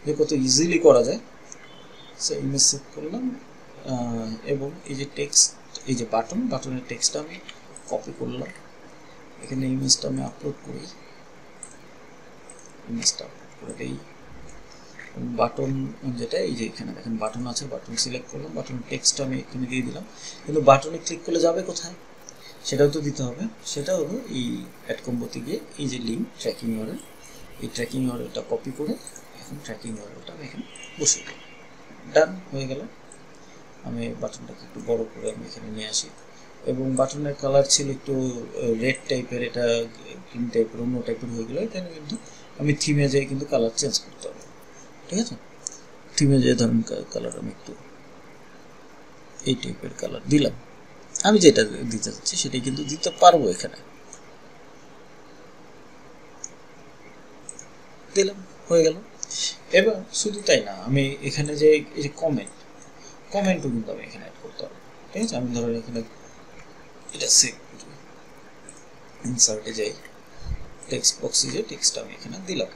যে কত ইজিলি করা যায়। সো ইমেজ সেভ করলাম, এবং এই যে টেক্সট, এই যে বাটনের টেক্সটটা আমি কপি করলাম, এখানে ইমেজটা আমি আপলোড করি, ইমেজটা আপলোড করে দিই, বাটন যেটা এই যে এখানে দেখেন বাটন আছে, বাটন সিলেক্ট করলাম, বাটনের টেক্সটটা আমি এখানে দিয়ে দিলাম, কিন্তু বাটনে ক্লিক করলে যাবে কোথায় সেটাও তো দিতে হবে। সেটা হলো এই অ্যাড কম্বোতে গিয়ে এই যে লিঙ্ক ট্র্যাকিং ইউআরএল, এই ট্র্যাকিং ইউআরএলটা কপি করে এখন ট্র্যাকিং ইউআরএলটা আমি এখানে বসিয়ে দিই, ডান হয়ে গেল। আমি বাটনটাকে একটু বড় করে আমি এখানে নিয়ে আসি, এবং বাটনের কালার ছিল একটু রেড টাইপের, এটা গ্রিন টাইপের, অন্য টাইপের হয়ে গেলো। এখানে কিন্তু আমি থিমে যাই কিন্তু কালার চেঞ্জ করতে হবে, ঠিক আছে। থিমে যেয়ে ধরুন কালার আমি একটু এই টাইপের কালার দিলাম। আমি যেটা দিতে চাচ্ছি সেটাই কিন্তু দিতে পারবো, এখানে দিলাম, হয়ে গেল। এবার শুধু তাই না, আমি এখানে যে এই যে কমেন্টও কিন্তু আমি এখানে অ্যাড করতে পারবো। ঠিক আছে, আমি ধরেন এখানে এটা সেভ করি, ইনসার্টে যাই, টেক্সট বক্সে যে টেক্সটটা আমি এখানে দিলাম।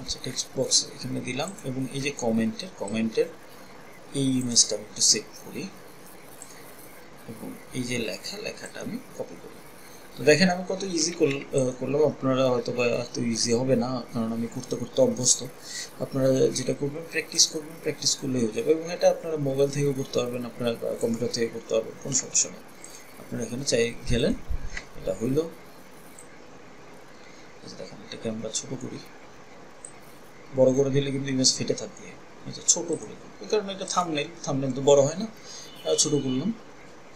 আচ্ছা, টেক্সট বক্স এখানে দিলাম এবং এই যে কমেন্টের এই ইমেজটা আমি একটু সেভ করি এবং এই যে লেখাটা আমি কপি করি। তো দেখেন আমি কত ইজি করলাম। আপনারা হয়তো বা এত ইজি হবে না, কারণ আমি করতে করতে অভ্যস্ত। আপনারা যেটা করবেন, প্র্যাকটিস করলেই হয়ে যাবে। এবং এটা আপনারা মোবাইল থেকেও করতে পারবেন, আপনারা কম্পিউটার থেকে করতে পারবেন, কোনো সমস্যা নেই। আপনারা এখানে চাই গেলেন, এটা হইল। দেখেন এটাকে আমরা ছোট করি, বড় করে দিলে কিন্তু ইমেজ ফেটে থাকবে। এটা ছোট করে দিই, এই কারণে এটা থাম্বনেল তো বড় হয় না, ছোট করলাম।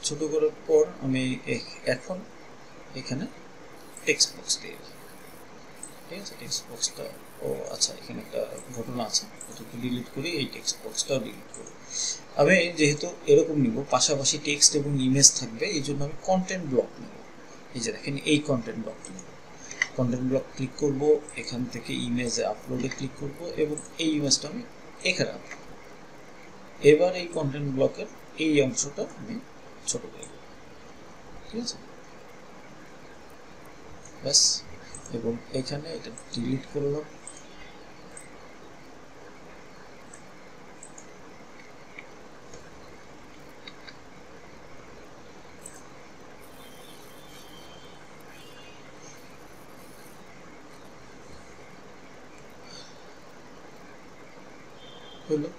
ছোট করার পর আমি এখন এখানে টেক্সট বক্স দিয়ে, ঠিক আছে, টেক্সট বক্সটা, ও আচ্ছা এখানে একটা ঘটনা আছে, ওটাকে ডিলিট করি, এই টেক্সট বক্সটাও ডিলিট করি। আমি যেহেতু এরকম নিব, পাশাপাশি টেক্সট এবং ইমেজ থাকবে, এই জন্য আমি কন্টেন্ট ব্লক নেব। এই যে দেখেন, এই কন্টেন্ট ব্লকটা নেব। কন্টেন্ট ব্লক ক্লিক করব, এখান থেকে ইমেজে আপলোডে ক্লিক করব এবং এই ইমেজটা আমি এখানে আপলোড। এবার এই কন্টেন্ট ব্লকের এই অংশটা আমি ছোট করে দেব, ঠিক আছে, ব্যাস। এবং এখানে এটা ডিলিট করলাম। হলো।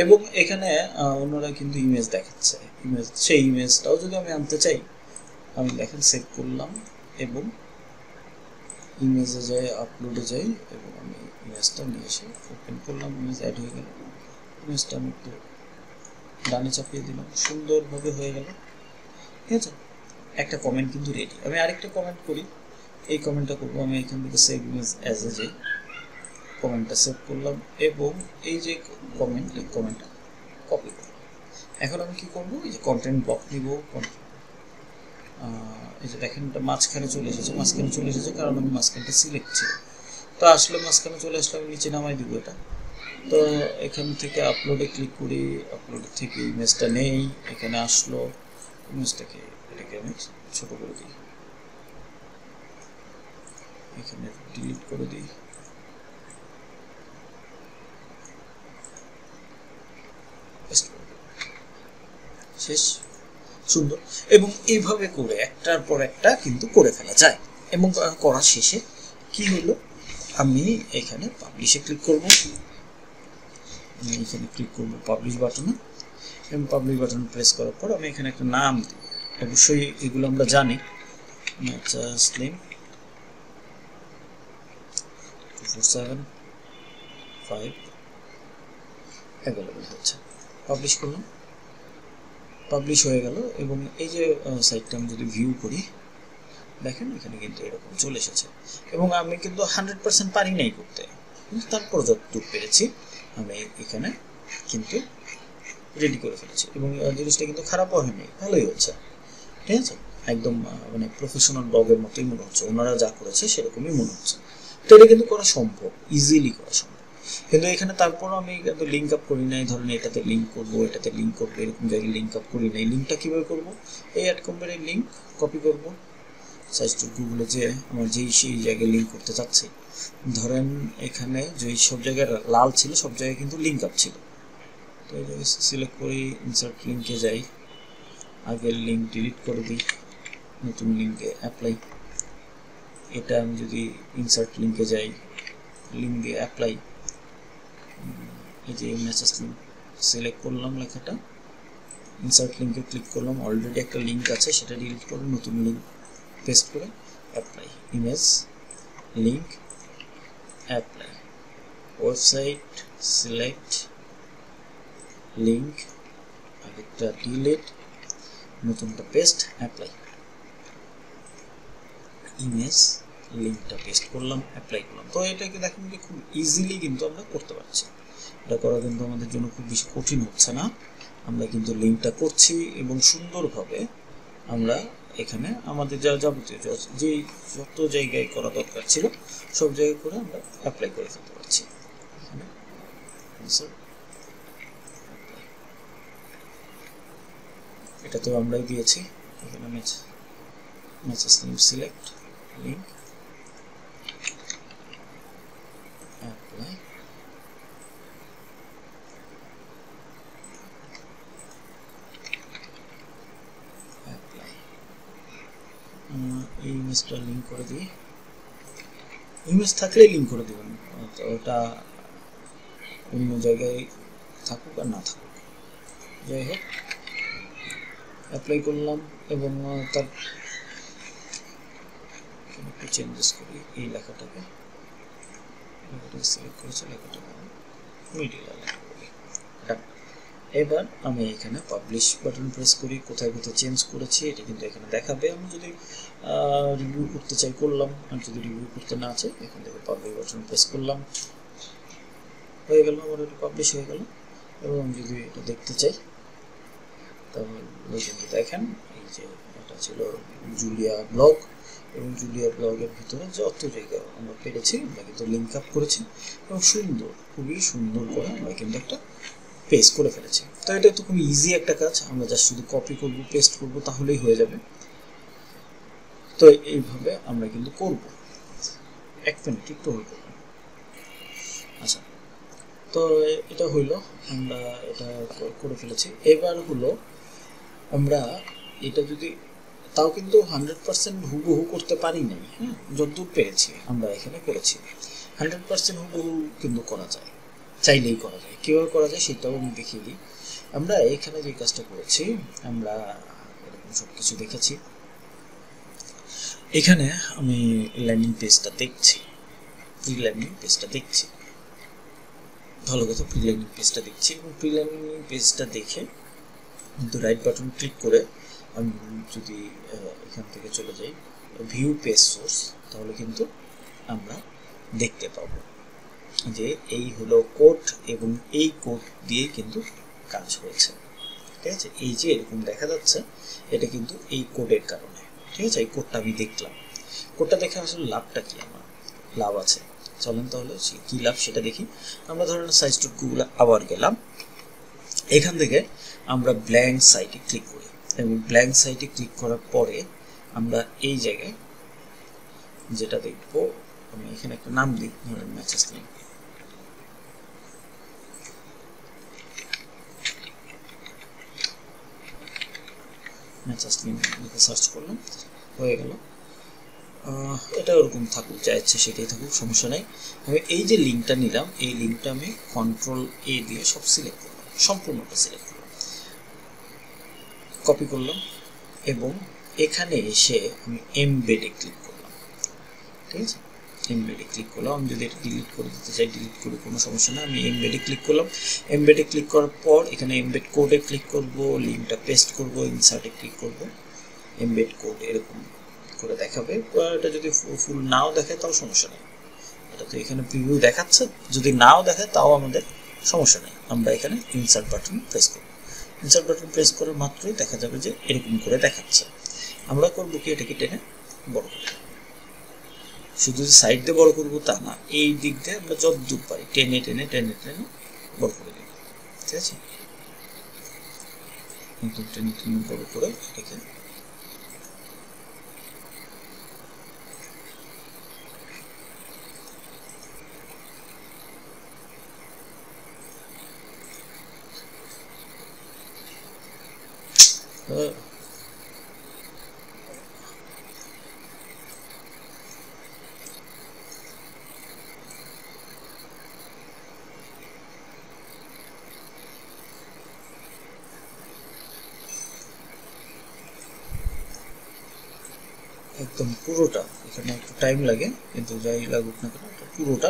এবং এখানে অন্যরা কিন্তু ইমেজ দেখাচ্ছে, সেই ইমেজটাও যদি আমি আনতে চাই, আমি দেখেন সেভ করলাম এবং ইমেজে যাই, আপলোডে যাই এবং আমি ইমেজটা নিয়ে এসে ওপেন করলাম, ইমেজ অ্যাড হয়ে গেল। ইমেজটা আমি একটু ডানে চাপিয়ে দিলাম, সুন্দরভাবে হয়ে গেল, ঠিক আছে। একটা কমেন্ট কিন্তু রেডি। আমি আরেকটা কমেন্ট করি, এই কমেন্টটা করবো আমি এখান থেকে সেভ ইমেজ অ্যাজ এ যাই, কমেন্টটা সেভ করলাম এবং এই যে কমেন্টটা কপি করলাম। এখন আমি কি করবো, এই যে কন্টেন্ট ব্লক নিব, এই যে দেখেন এটা মাঝখানে চলে এসেছে, কারণ আমি মাঝখানটা সিলেক্ট ছিল। তো আসলে মাঝখানে চলে আসলে আমি নিচে নামাই দিব এটা। তো এখান থেকে আপলোডে ক্লিক করি, আপলোড থেকে ইমেজটা নেই, এখানে আসলো, এটাকে আমি ছোট করে দিই, এখানে ডিলিট করে দিই, শেষ, সুন্দর। এবং এইভাবে করে একটার পর একটা কিন্তু করে ফেলা যায়। এবং করার শেষে কি হলো, আমি এখানে পাবলিশে ক্লিক করব, এখানে ক্লিক করব পাবলিশ বাটনে এবং পাবলিশ বাটন প্রেস করার পর আমি এখানে একটা নাম দিব। অবশ্যই এগুলো আমরা জানি, স্লিম 2475 অ্যাভেলেবল হচ্ছে। পাবলিশ করলাম, পাবলিশ হয়ে গেল। এবং এই যে সাইটটা আমি যদি ভিউ করি, দেখেন এখানে কিন্তু এরকম চলে এসেছে। এবং আমি কিন্তু 100% পারি নাই করতে, কিন্তু তারপর যতটুকু পেরেছি আমি এখানে কিন্তু রেডি করে ফেলেছি। এবং জিনিসটা কিন্তু খারাপও হয়নি, ভালোই হচ্ছে, ঠিক আছে। একদম মানে প্রফেশনাল ব্লগের মতোই মনে হচ্ছে, ওনারা যা করেছে সেরকমই মনে হচ্ছে। তো এটা কিন্তু করা সম্ভব, ইজিলি করা সম্ভব। কিন্তু এখানে তারপরও আমি কিন্তু লিঙ্ক আপ করি নাই, ধরেন এটাতে লিঙ্ক করবো, এটাতে লিঙ্ক করবো, এরকম জায়গায় লিঙ্ক আপ করি নাই। লিঙ্কটা কীভাবে করবো, এই অ্যাড কোম্পানির লিঙ্ক কপি করবো, সার্চ টু গুগলে যে আমার সেই জায়গায় লিঙ্ক করতে চাচ্ছি, ধরেন এখানে যেই সব জায়গায় লাল ছিল সব জায়গায় কিন্তু লিঙ্ক আপ ছিল। তো এই জায়গায় সিলেক্ট করি, ইনসার্ট লিঙ্কে যাই, আগের লিঙ্ক ডিলিট করে দিই, নতুন লিঙ্কে অ্যাপ্লাই। এটা আমি যদি ইনসার্ট লিঙ্কে যাই, লিঙ্ক দিয়ে অ্যাপ্লাই, এই যে মেসেজ লিঙ্ক সিলেক্ট করলাম, লেখাটা ইনসার্ট লিঙ্কে ক্লিক করলাম, অলরেডি একটা লিঙ্ক আছে সেটা ডিলিট করে নতুন লিঙ্ক পেস্ট করে apply, image link apply, website select link, আগেরটা ডিলিট, নতুনটা পেস্ট অ্যাপ্লাই। ইমেজ লিঙ্কটা পেস্ট করলাম, অ্যাপ্লাই করলাম। তো এটাকে দেখেন যে খুব ইজিলি কিন্তু আমরা করতে পারছি। এটা করা কিন্তু আমাদের জন্য খুব বেশি কঠিন হচ্ছে না। আমরা কিন্তু লিঙ্কটা করছি এবং সুন্দরভাবে আমরা এখানে আমাদের যা যাবতীয় যে যত জায়গায় করা দরকার ছিল সব জায়গায় করে আমরা অ্যাপ্লাই করে ফেলতে পারছি। এখানে এটা তো আমরাই দিয়েছি। এখানে matches name select link apply, এই ইমেজটা লিঙ্ক করে দিই। ইমেজ থাকলেই লিঙ্ক করে দেবেন, ওটা অন্য জায়গায় থাকুক আর না থাকুক, যাই হোক অ্যাপ্লাই করলাম। এবং তার একটু চেঞ্জেস করি, এই লেখাটাকে সিলেক্ট করেছি, লেখাটাকে মিডিয়া লেখা করি। এবার আমি এখানে পাবলিশ বাটন প্রেস করি, কোথায় কোথায় চেঞ্জ করেছি এটা কিন্তু এখানে দেখাবে। আমি যদি রিভিউ করতে চাই করলাম, আর যদি রিভিউ করতে না চাই এখান থেকে পাবলিশ বাটন প্রেস করলাম, হয়ে গেল, আমার এটা পাবলিশ হয়ে গেল। এবং আমি যদি এটা দেখতে চাই তাহলে কিন্তু দেখেন এই যে এটা ছিল জুলিয়া ব্লগ, এবং জুলিয়া ব্লগের ভিতরে যত জায়গা আমরা পেরেছি আমরা কিন্তু লিঙ্ক আপ করেছি এবং সুন্দর, খুবই সুন্দর করে আমরা কিন্তু একটা পেস্ট করে ফেলেছি। তো এটা তো খুব ইজি একটা কাজ, আমরা জাস্ট শুধু কপি করব, পেস্ট করব, তাহলেই হয়ে যাবে। তো এইভাবে আমরা কিন্তু করব। এক মিনিট একটু হয়ে করব। আচ্ছা, তো এটা হইলো, আমরা এটা করে ফেলেছি। এবার হলো আমরা এটা যদি, তাও কিন্তু 100% হুবহু করতে পারি নাই, হ্যাঁ, যতদূর পেরেছি আমরা এখানে করেছি। 100% হুবহু কিন্তু করা যায়, চাইলেই করা যায়। কীভাবে করা যায় সেটাও আমি দেখিয়ে দিই। আমরা এখানে যে কাজটা করেছি, আমরা এরকম সব কিছু দেখেছি। এখানে আমি ল্যান্ডিং পেজটা দেখছি, প্রি ল্যান্ডিং পেজটা দেখছি, ভালো কথা, প্রি ল্যান্ডিং পেজটা দেখছি। এবং প্রি ল্যান্ডিং পেজটা দেখে কিন্তু রাইট বাটন ক্লিক করে আমি যদি এখান থেকে চলে যাই ভিউ পেজ সোর্স, তাহলে কিন্তু আমরা দেখতে পাবো যে এই হলো কোড, এবং এই কোড দিয়ে কিন্তু কাজ হয়েছে। ঠিক আছে, এই যে এরকম দেখা যাচ্ছে এটা কিন্তু এই কোডের কারণে। ঠিক আছে, এই কোডটা আমি দেখলাম, কোডটা দেখে আসলে লাভটা কি, আমার লাভ আছে। চলেন তাহলে কি লাভ সেটা দেখি। আমরা ধরেন সাইজ.গুগলে আবার গেলাম, এখান থেকে আমরা ব্ল্যাঙ্ক সাইটে ক্লিক করি, এবং ব্ল্যাঙ্ক সাইটে ক্লিক করার পরে আমরা এই জায়গায় যেটা দেখবো, আমি এখানে একটা নাম দিই, ধরেন ম্যাচেস নেম। ম্যাচেস নেম লিখে সার্চ করলাম, হয়ে গেল। এটা ওরকম থাকুক, যা ইচ্ছে সেটাই থাকুক, সমস্যা নেই। আমি এই যে লিঙ্কটা নিলাম, এই লিঙ্কটা আমি Ctrl+A দিয়ে সব সিলেক্ট করলাম, সম্পূর্ণটা সিলেক্ট করলাম, কপি করলাম, এবং এখানে এসে আমি এমবেডে ক্লিক করলাম। ঠিক আছে, এমবেডে ক্লিক করলাম। আমি যদি এটা ডিলিট করে দিতে চাই ডিলিট করি, কোনো সমস্যা না। আমি এমবেডে ক্লিক করলাম। এমবেডে ক্লিক করার পর এখানে এমবেড কোডে ক্লিক করব, লিঙ্কটা পেস্ট করব, ইনসার্টে ক্লিক করব, এমবেড কোড এরকম করে দেখাবে। এটা যদি ফুল নাও দেখায় তাও সমস্যা নেই, এটা তো এখানে প্রিভিউ দেখাচ্ছে, যদি নাও দেখায় তাও আমাদের সমস্যা নেই। আমরা এখানে ইনসার্ট বাটন প্রেস করব, ইনসার্ট বাটন প্রেস করার মাত্রই দেখা যাবে যে এরকম করে দেখাচ্ছে। আমরা করবো কি, এটাকে টেনে বড় করব, শুধু সাইড দিয়ে বড় করবো তা না, এই দিক দিয়ে আমরা যতদূর পারি টেনে টেনে টেনে টেনে বড় করে দেব। ঠিক আছে, টেনে টেনে বড় করে এটাকে একদম পুরোটা, এখানে একটু টাইম লাগে কিন্তু যাই লাগুক না কেন পুরোটা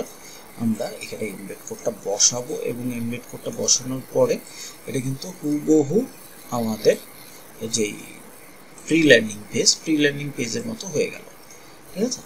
আমরা এখানে এমবেড কোডটা বসাবো। এবং এমবেড কোডটা বসানোর পরে এটা কিন্তু হুবহু আমাদের যেই প্রি ল্যান্ডিং পেজের মতো হয়ে গেল। ঠিক আছে।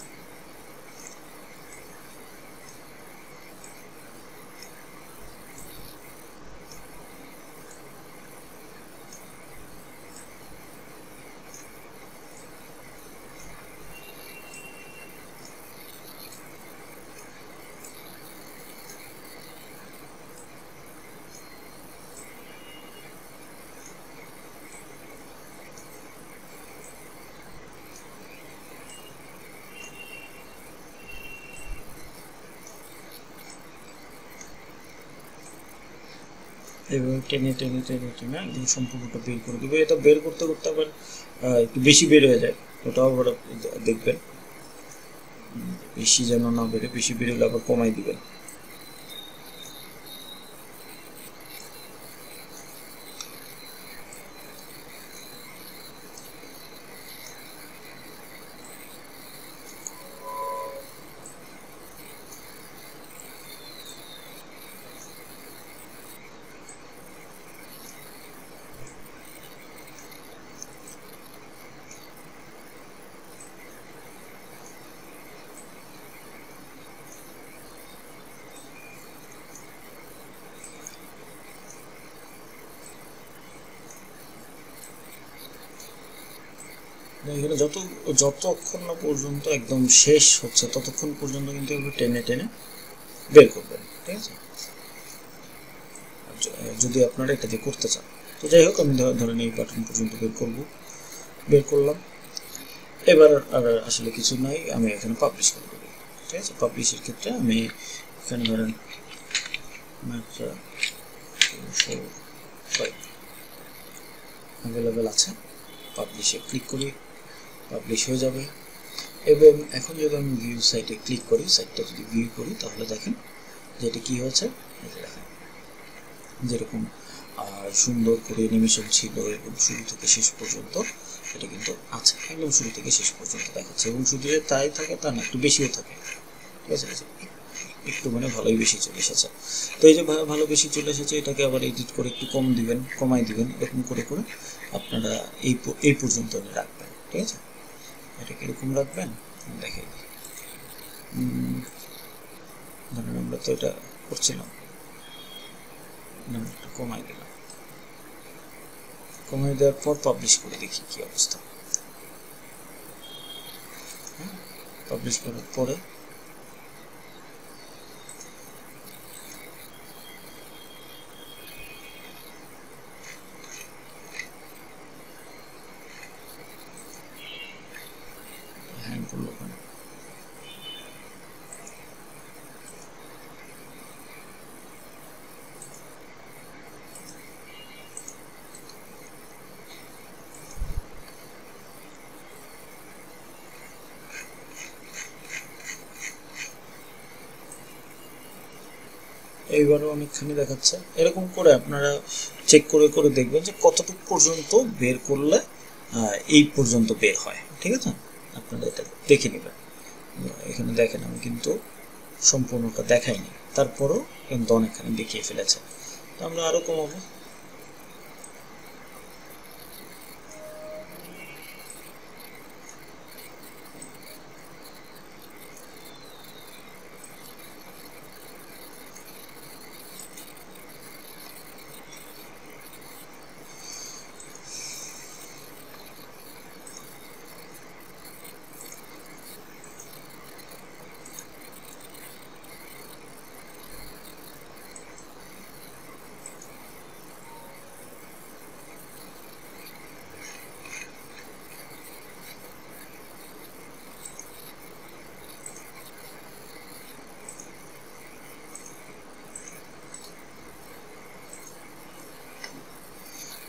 এইভাবে টেনে টেনে টেনে টেনে একদম সম্পূর্ণটা বের করে দেবে। এটা বের করতে করতে আবার একটু বেশি বের হয়ে যায়, ওটাও আবার দেখবেন বেশি যেন না বেরো, বেশি বেরোলে আবার কমাই দিবেন। এখানে যতক্ষণ না পর্যন্ত একদম শেষ হচ্ছে ততক্ষণ পর্যন্ত কিন্তু টেনে টেনে বের করবেন, ঠিক আছে, যদি আপনারা এটা দিয়ে করতে চান। তো যাই হোক, আমি ধরেন এই বাটন পর্যন্ত বের করলাম। এবার আর আসলে কিছু নাই, আমি এখানে পাবলিশ করে দেবো, ঠিক আছে। পাবলিশের ক্ষেত্রে আমি এখানে ধরেন অ্যাভেলেবেল আছে, পাবলিশে ক্লিক করি, পাবলিশ হয়ে যাবে। এবং এখন যদি আমি ভিউ সাইটে ক্লিক করি, সাইটটা যদি ভিউ করি, তাহলে দেখেন যে এটা কী হয়েছে। দেখেন যেরকম সুন্দর করে অ্যানিমেশন ছিল এবং শুরু থেকে শেষ পর্যন্ত এটা কিন্তু আছে, একদম শুরু থেকে শেষ পর্যন্ত দেখাচ্ছে। এবং শুধু তাই থাকে তা না, একটু বেশিও থাকে, ঠিক আছে, একটু মানে ভালোই বেশি চলে এসেছে। তো এই যে ভালো বেশি চলে এসেছে, এটাকে আবার এডিট করে একটু কমাই দিবেন, এরকম করে করে আপনারা এই পর্যন্ত রাখবেন, ঠিক আছে। এটা কীরকম রাখবেন দেখাই দিই। ধরেন আমরা তো এটা করছিলাম, একটু কমাই দিলাম, কমাই দেওয়ার পর পাবলিশ করে দেখি কী অবস্থা। পাবলিশ করার পরে হ্যাং করলো কেন? এইবারও অনেকখানি দেখাচ্ছে। এরকম করে আপনারা চেক করে করে দেখবেন যে কতটুকু পর্যন্ত বের করলে এই পর্যন্ত বের হয়, ঠিক আছে। আপনারা এটা দেখে নেবেন। এখানে দেখেন আমি কিন্তু সম্পূর্ণটা দেখাইনি, তারপরও কিন্তু অনেকখানি দেখিয়ে ফেলেছে। তো আমরা আরও কমাবো।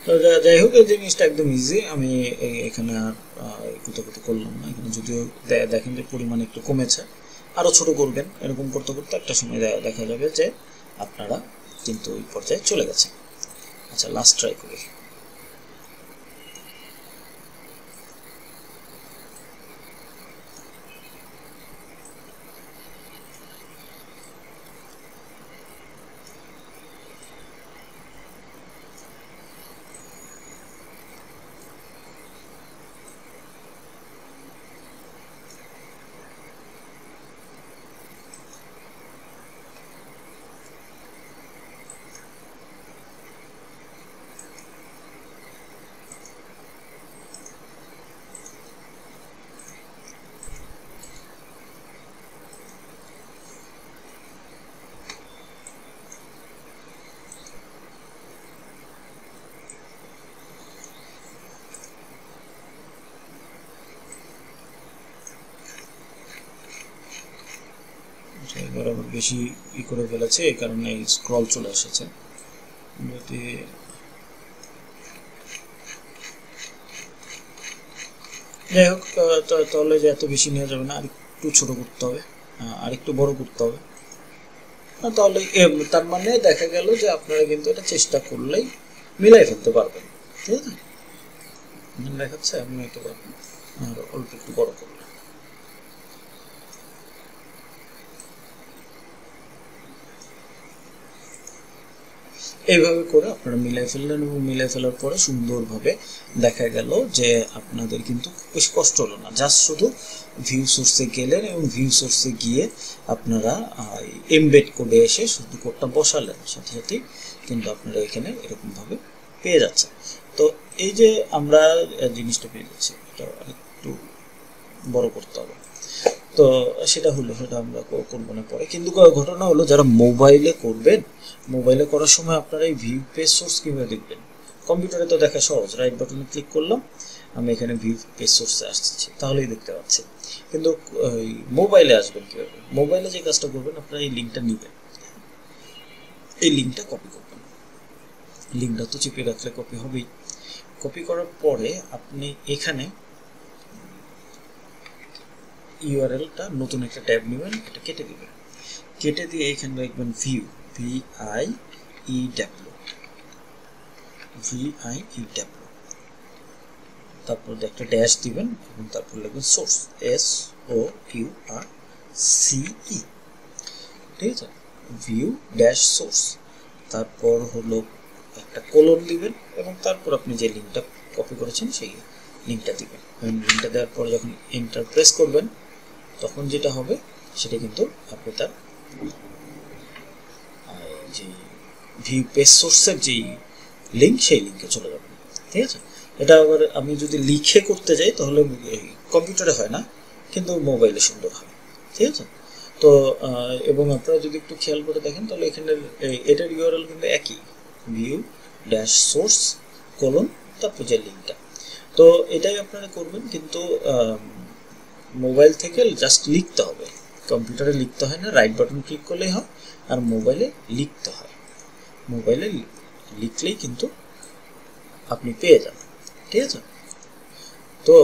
তো যাই হোক, এই জিনিসটা একদম ইজি। আমি এখানে আর কোথাও করলাম না। এখানে যদিও দেখেন যে পরিমাণ একটু কমেছে, আরও ছোট করবেন। এরকম করতে করতে একটা সময় দেখা যাবে যে আপনারা কিন্তু ওই পর্যায়ে চলে গেছে। আচ্ছা, লাস্ট ট্রাই করি। এবার আবার বেশি করে ফেলেছে, এই কারণে স্ক্রল চলে এসেছে। যদি যাই হোক, তাহলে যে এত বেশি নেওয়া যাবে না, আর একটু ছোট করতে হবে, আর একটু বড় করতে হবে। তাহলে তার মানে দেখা গেল যে আপনারা কিন্তু এটা চেষ্টা করলেই মিলাই ফেলতে পারবেন। ঠিক আছে, দেখাচ্ছে আপনি এটা পারবেন, আর অল্প একটু বড় করবেন। এইভাবে করে আপনারা মিলাই ফেললেন, এবং মিলাই ফেলার পরে সুন্দরভাবে দেখা গেল যে আপনাদের কিন্তু বেশি কষ্ট হলো না। জাস্ট শুধু ভিউ সোর্সে গেলেন এবং ভিউ সোর্সে গিয়ে আপনারা এমবেড কোডে এসে শুধু কোডটা বসালেন, সাথে সাথেই কিন্তু আপনারা এখানে এরকমভাবে পেয়ে যাচ্ছেন। তো এই যে আমরা জিনিসটা পেয়ে যাচ্ছি, এটা একটু বড় করতে হবে। তো সেটা আমরা করবো না পরে। কিন্তু ঘটনা হলো, যারা মোবাইলে করবেন, মোবাইলে করার সময় আপনারা এই ভিউ পেজ সোর্স কীভাবে দেখবেন? কম্পিউটারে তো দেখা সহজ, রাইট বাটনে ক্লিক করলাম, আমি এখানে ভিউ পেজ সোর্সে আসছি, তাহলেই দেখতে পাচ্ছি। কিন্তু মোবাইলে আসবেন কীভাবে? মোবাইলে যে কাজটা করবেন, আপনারা এই লিঙ্কটা নেবেন, এই লিঙ্কটা কপি করবেন। লিঙ্কটা তো চিপে রাখলে কপি হবেই। কপি করার পরে আপনি এখানে ইউআরএলটা নতুন একটা ট্যাব নেবেন, এটা কেটে দিবেন। কেটে দিয়ে এখানে লিখবেন ভিউ, VIEW, তারপর একটা ড্যাশ দিবেন এবং তারপর লিখবেন সোর্স, SOURCE। ঠিক আছে, ভিউ ড্যাশ সোর্স, তারপর হলো একটা কোলন দিবেন এবং তারপর আপনি যে লিঙ্কটা কপি করেছেন সেই লিঙ্কটা দিবেন। লিঙ্কটা দেওয়ার পরে যখন এন্টার প্রেস করবেন, তখন যেটা হবে সেটা কিন্তু আপনি তার যে ভিউ পেজ সোর্সের যেই লিঙ্ক, সেই লিঙ্কে চলে যাবেন। ঠিক আছে, এটা আবার আমি যদি লিখে করতে যাই তাহলে কম্পিউটারে হয় না, কিন্তু মোবাইলে সুন্দর হয়। ঠিক আছে, তো এবং আপনারা যদি একটু খেয়াল করে দেখেন, তাহলে এখানে এটার ইউআরএল কিন্তু একই, ভিউ ড্যাশ সোর্স কোলন তারপর যে লিঙ্কটা। তো এটাই আপনারা করবেন, কিন্তু মোবাইল থেকে জাস্ট লিখতে হবে, কম্পিউটারে লিখতে হয় না, রাইট বাটন ক্লিক করলেই হয়, আর মোবাইলে লিখতে হয়। মোবাইলে লিখলেই কিন্তু আপনি পেয়ে যান। ঠিক আছে, তো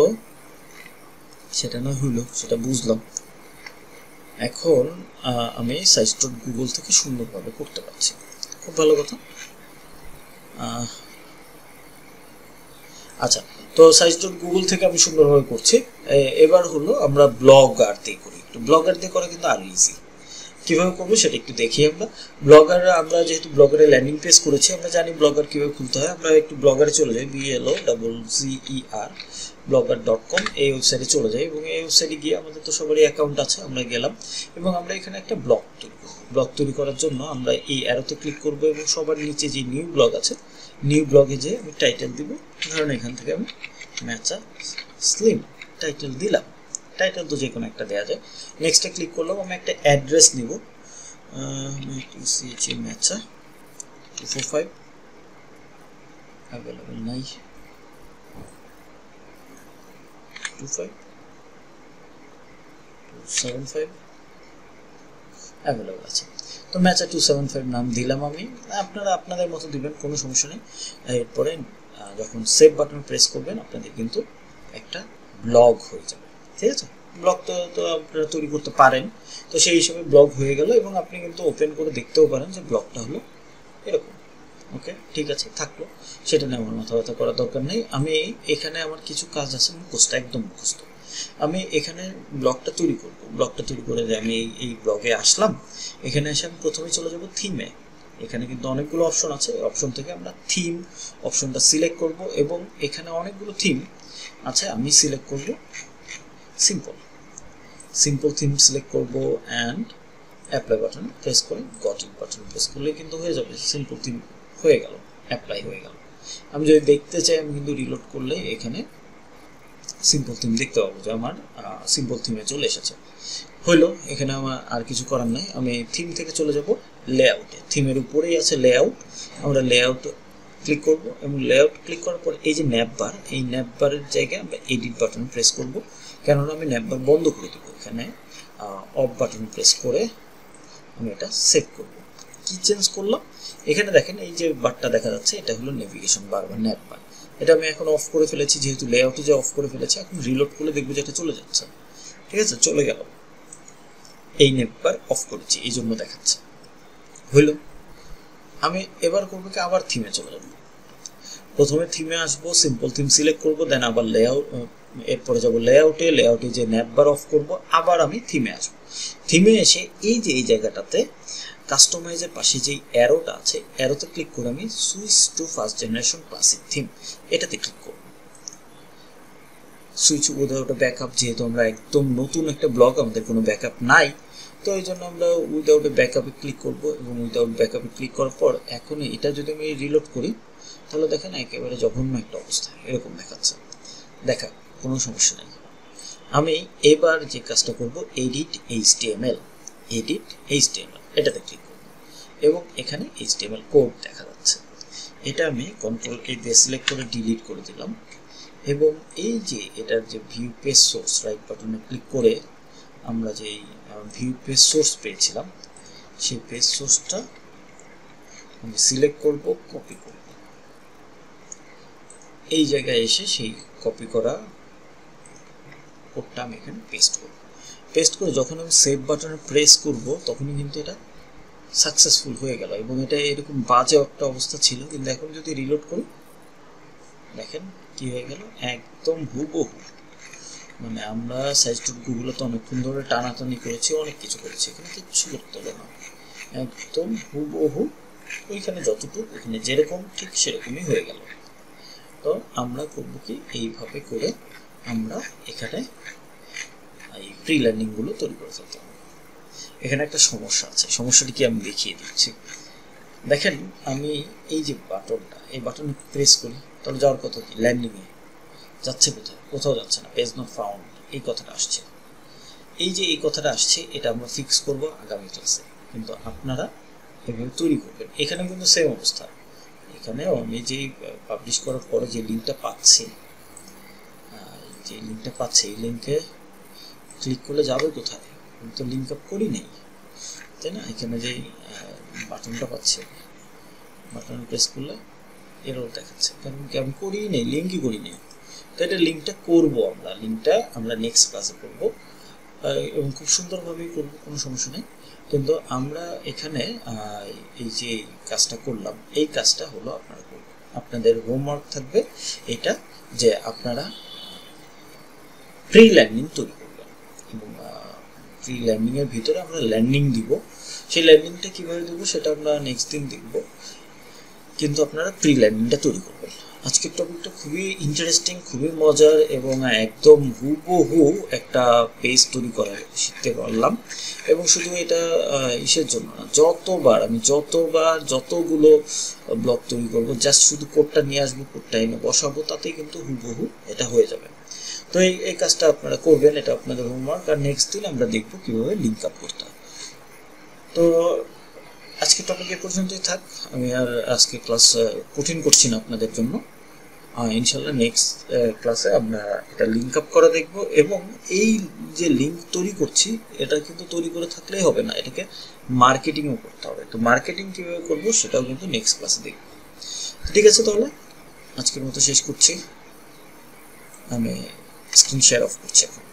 সেটা নয় হইলো, সেটা বুঝলাম। এখন আমি sites.google থেকে সুন্দরভাবে করতে পারছি, খুব ভালো কথা। আচ্ছা, তো sites.google থেকে আমি সুন্দরভাবে করছি। এবার হলো আমরা ব্লগার দিয়ে করি। একটু ব্লগার দিয়ে করা কিন্তু আরো ইজি। কীভাবে করবো সেটা একটু দেখি আমরা। আমরা যেহেতু ব্লগারে ল্যান্ডিং পেজ করেছি, আমরা জানি ব্লগার কীভাবে খুলতে হয়। আমরা একটু ব্লগারে চলে যাই, BLOGGER blogger.com, এই ওয়েবসাইটে চলে যাই, এবং এই ওয়েবসাইটে গিয়ে আমাদের তো সবারই অ্যাকাউন্ট আছে, আমরা গেলাম এবং আমরা এখানে একটা ব্লগ তৈরি করব। ব্লগ তৈরি করার জন্য আমরা এই অ্যারোতে ক্লিক করব এবং সবার নিচে যে নিউ ব্লগ আছে, নিউ ব্লগে যে আমি টাইটেল দিব, ধরুন এখান থেকে আমি ম্যাচা স্লিম টাইটেল দিলাম। টাইটেল তো যে কোনো একটা দেওয়া যায়। নেক্সটে ক্লিক করলাম, আমি একটা অ্যাড্রেস নিব, ম্যাচা 245 অ্যাভেলেবেল নাই, 25275 অ্যাভেলেবেল আছে। তো ম্যাচা 275 নাম দিলাম আমি, আপনারা আপনাদের মতো দিবেন, কোনো সমস্যা নেই। এরপরে যখন সেভ বাটন প্রেস করবেন, আপনাদের কিন্তু একটা ব্লগ হয়ে যাবে। ঠিক আছে, ব্লগ তো আপনারা তৈরি করতে পারেন, তো সেই হিসেবে ব্লগ হয়ে গেল, এবং আপনি কিন্তু ওপেন করে দেখতেও পারেন যে ব্লগটা হলো এরকম। ওকে, ঠিক আছে, থাকলো, সেটা নিয়ে আমার মাথা ব্যথা করার দরকার নেই। আমি এখানে আমার কিছু কাজ আছে মুখস্থ, একদম মুখস্থ। আমি এখানে ব্লগটা তৈরি করব। ব্লগটা তৈরি করে আমি এই ব্লগে আসলাম, এখানে এসে আমি প্রথমে চলে যাব থিমে। এখানে কিন্তু অনেকগুলো অপশন আছে, অপশন থেকে আমরা থিম অপশনটা সিলেক্ট করব, এবং এখানে অনেকগুলো থিম আছে, আমি সিলেক্ট করব সিম্পল থিম সিলেক্ট করব, অ্যান্ড অ্যাপ্লাই বাটন প্রেস করে গট ইট বাটন প্রেস করলে কিন্তু হয়ে যাবে, সিম্পল থিম হয়ে গেল, অ্যাপ্লাই হয়ে গেল। আমি যদি দেখতে চাই, আমি কিন্তু রিলোড করলে এখানে সিম্পল থিম দেখতে পাবো যে আমার সিম্পল থিমে চলে এসেছে। হইলো, এখানে আমার আর কিছু করার নাই। আমি থিম থেকে চলে যাব লেআউটে, থিমের উপরেই আছে লেআউট, আমরা লেআউট ক্লিক করব, এবং লেআউট ক্লিক করার পর এই যে ন্যাপবার, এই ন্যাপবারের জায়গায় আমরা এডিট বাটন প্রেস করব, কেননা আমি ন্যাপবার বন্ধ করে দেবো। এখানে অফ বাটন প্রেস করে আমি এটা সেভ করব। কি চেঞ্জ করলাম, এখানে দেখেন এই যে বারটা দেখা যাচ্ছে এটা হলো নেভিগেশন বার বা ন্যাপ বার। এটা আমি এখন অফ করে ফেলেছি, যেহেতু লেআউটে যে অফ করে ফেলেছি, এখন রিলোড করলে দেখবো যে এটা চলে যাচ্ছে। ঠিক আছে, চলে গেল, এই ন্যাপ বার অফ করেছি এই জন্য দেখাচ্ছে। হইল, আমি এবার করবো কি, আবার থিমে চলে যাবো। প্রথমে থিমে আসবো, সিম্পল থিম সিলেক্ট করবো, দেন আবার লেআউট, এরপরে যাবো লেআউটে, লেআউটে যে ন্যাপ বার অফ করবো, আবার আমি থিমে আসবো। থিমে এসে এই যে এই জায়গাটাতে কাস্টমাইজের পাশে যেই অ্যারোটা আছে, অ্যারোতে ক্লিক করে আমি switch to first generation classic theme এটাতে ক্লিক করব। সুইচ উইদাউট ব্যাকআপ, যেহেতু আমরা একদম নতুন একটা ব্লগ, আমাদের কোনো ব্যাকআপ নাই, তো এই জন্য আমরা উইদাউট ব্যাকআপে ক্লিক করব। এবং উইদাউট ব্যাকআপে ক্লিক করার পর এখন এটা যদি আমি রিলোড করি, তাহলে দেখেন একেবারে জঘন্য একটা অবস্থা এরকম দেখাচ্ছে। দেখা কোনো সমস্যা নেই। আমি এবার যে কাজটা করব, এডিট এইচটিএমএল, এডিট এইচটিএমএল এটাতে ক্লিক করব এবং এখানে এইচটিএমএল কোড দেখা যাচ্ছে। এটা আমি কন্ট্রোল A দিয়ে সিলেক্ট করে ডিলিট করে দিলাম এবং এই যে এটার যে ভিউ পেজ সোর্স, রাইট বাটনে ক্লিক করে আমরা যে ভিউ পেজ সোর্স পেয়েছিলাম, সেই পেজ সোর্সটা আমি সিলেক্ট করব, কপি করব, এই জায়গায় এসে সেই কপি করা কোডটা আমি এখানে পেস্ট করব। পেস্ট করে যখন আমি সেভ বাটনে প্রেস করব, তখনই কিন্তু এটা সাকসেসফুল হয়ে গেল এবং এটা এরকম বাজে একটা অবস্থা ছিল, কিন্তু এখন যদি রিলোড করি দেখেন কি হয়ে গেল, একদম হুবহু। মানে আমরা সাইজটুকুগুলো তো অনেকক্ষণ ধরে টানাটানি করেছি, অনেক কিছু করেছি, এখানে কিচ্ছু করতে হবে না, একদম হুবহু ওইখানে যতটুকু এখানে যেরকম ঠিক সেরকমই হয়ে গেল। তো আমরা করব কি, এইভাবে করে আমরা এখানে এই ফ্রি ল্যান্ডিংগুলো তৈরি করে ফেলতে হবে। এখানে একটা সমস্যা আছে, সমস্যাটি কি আমি দেখিয়ে দিচ্ছি। দেখেন আমি এই যে বাটনটা, এই বাটনে প্রেস করি, তাহলে যাওয়ার কথা কি, ল্যান্ডিংয়ে যাচ্ছে, কোথায়, কোথাও যাচ্ছে না, পেজ নট ফাউন্ড এই কথাটা আসছে। এই যে এই কথাটা আসছে, এটা আমরা ফিক্স করব আগামী ক্লাসে, কিন্তু আপনারা এভাবে তৈরি করবেন। এখানে কিন্তু সেম অবস্থা, এখানেও আমি যেই পাবলিশ করার পরে যে লিঙ্কটা পাচ্ছি, এই লিঙ্কে ক্লিক করলে যাবে কোথায়, আমি তো লিঙ্ক আপ করি নেই, তাই না? এখানে যে বাটনটা পাচ্ছি, বাটন প্রেস করলে এরর দেখাচ্ছে, কারণ কি আমি করিই নেই, লিঙ্কই করি নেই। তো এটা লিঙ্কটা করবো, লিঙ্কটা আমরা নেক্সট ক্লাসে করবো এবং খুব সুন্দরভাবেই করবো, কোনো সমস্যা নেই। কিন্তু আমরা এখানে এই যে কাজটা করলাম, এই কাজটা হলো আপনারা করবেন, আপনাদের হোমওয়ার্ক থাকবে এটা, যে আপনারা প্রি ল্যান্ডিং তৈরি করবেন এবং প্রি ল্যান্ডিংয়ের ভিতরে আমরা ল্যান্ডিং দিব। সেই ল্যান্ডিংটা কীভাবে দেবো সেটা আমরা নেক্সট দিন দেখব, কিন্তু আপনারা প্রি ল্যান্ডিংটা তৈরি করবেন। আজকের টপিকটা খুবই ইন্টারেস্টিং, খুবই মজার এবং একদম হুবহু একটা পেজ তৈরি করা শিখতে পারলাম। এবং শুধু এটা ইসের জন্য না, যতগুলো ব্লগ তৈরি করবো, জাস্ট শুধু কোডটা নিয়ে আসবো, কোডটা এনে বসাবো, তাতেই কিন্তু হুবহু এটা হয়ে যাবে। তো এই কাজটা আপনারা করবেন, এটা আপনাদের হোমওয়ার্ক। আর নেক্সট দিন আমরা দেখবো কীভাবে লিঙ্ক আপ করতে হয়। তো আজকে টপিক এ পর্যন্তই থাক, আমি আর আজকে ক্লাস কঠিন করছি না আপনাদের জন্য। ইনশাল্লাহ নেক্সট ক্লাসে আমরা এটা লিঙ্ক আপ করা দেখব এবং এই যে লিঙ্ক তৈরি করছি, এটা কিন্তু তৈরি করে থাকলেই হবে না, এটাকে মার্কেটিংও করতে হবে। তো মার্কেটিং কীভাবে করবো সেটাও কিন্তু নেক্সট ক্লাসে দেখব। ঠিক আছে, তাহলে আজকের মতো শেষ করছি, আমি স্ক্রিন শেয়ার অফ করছি এখন।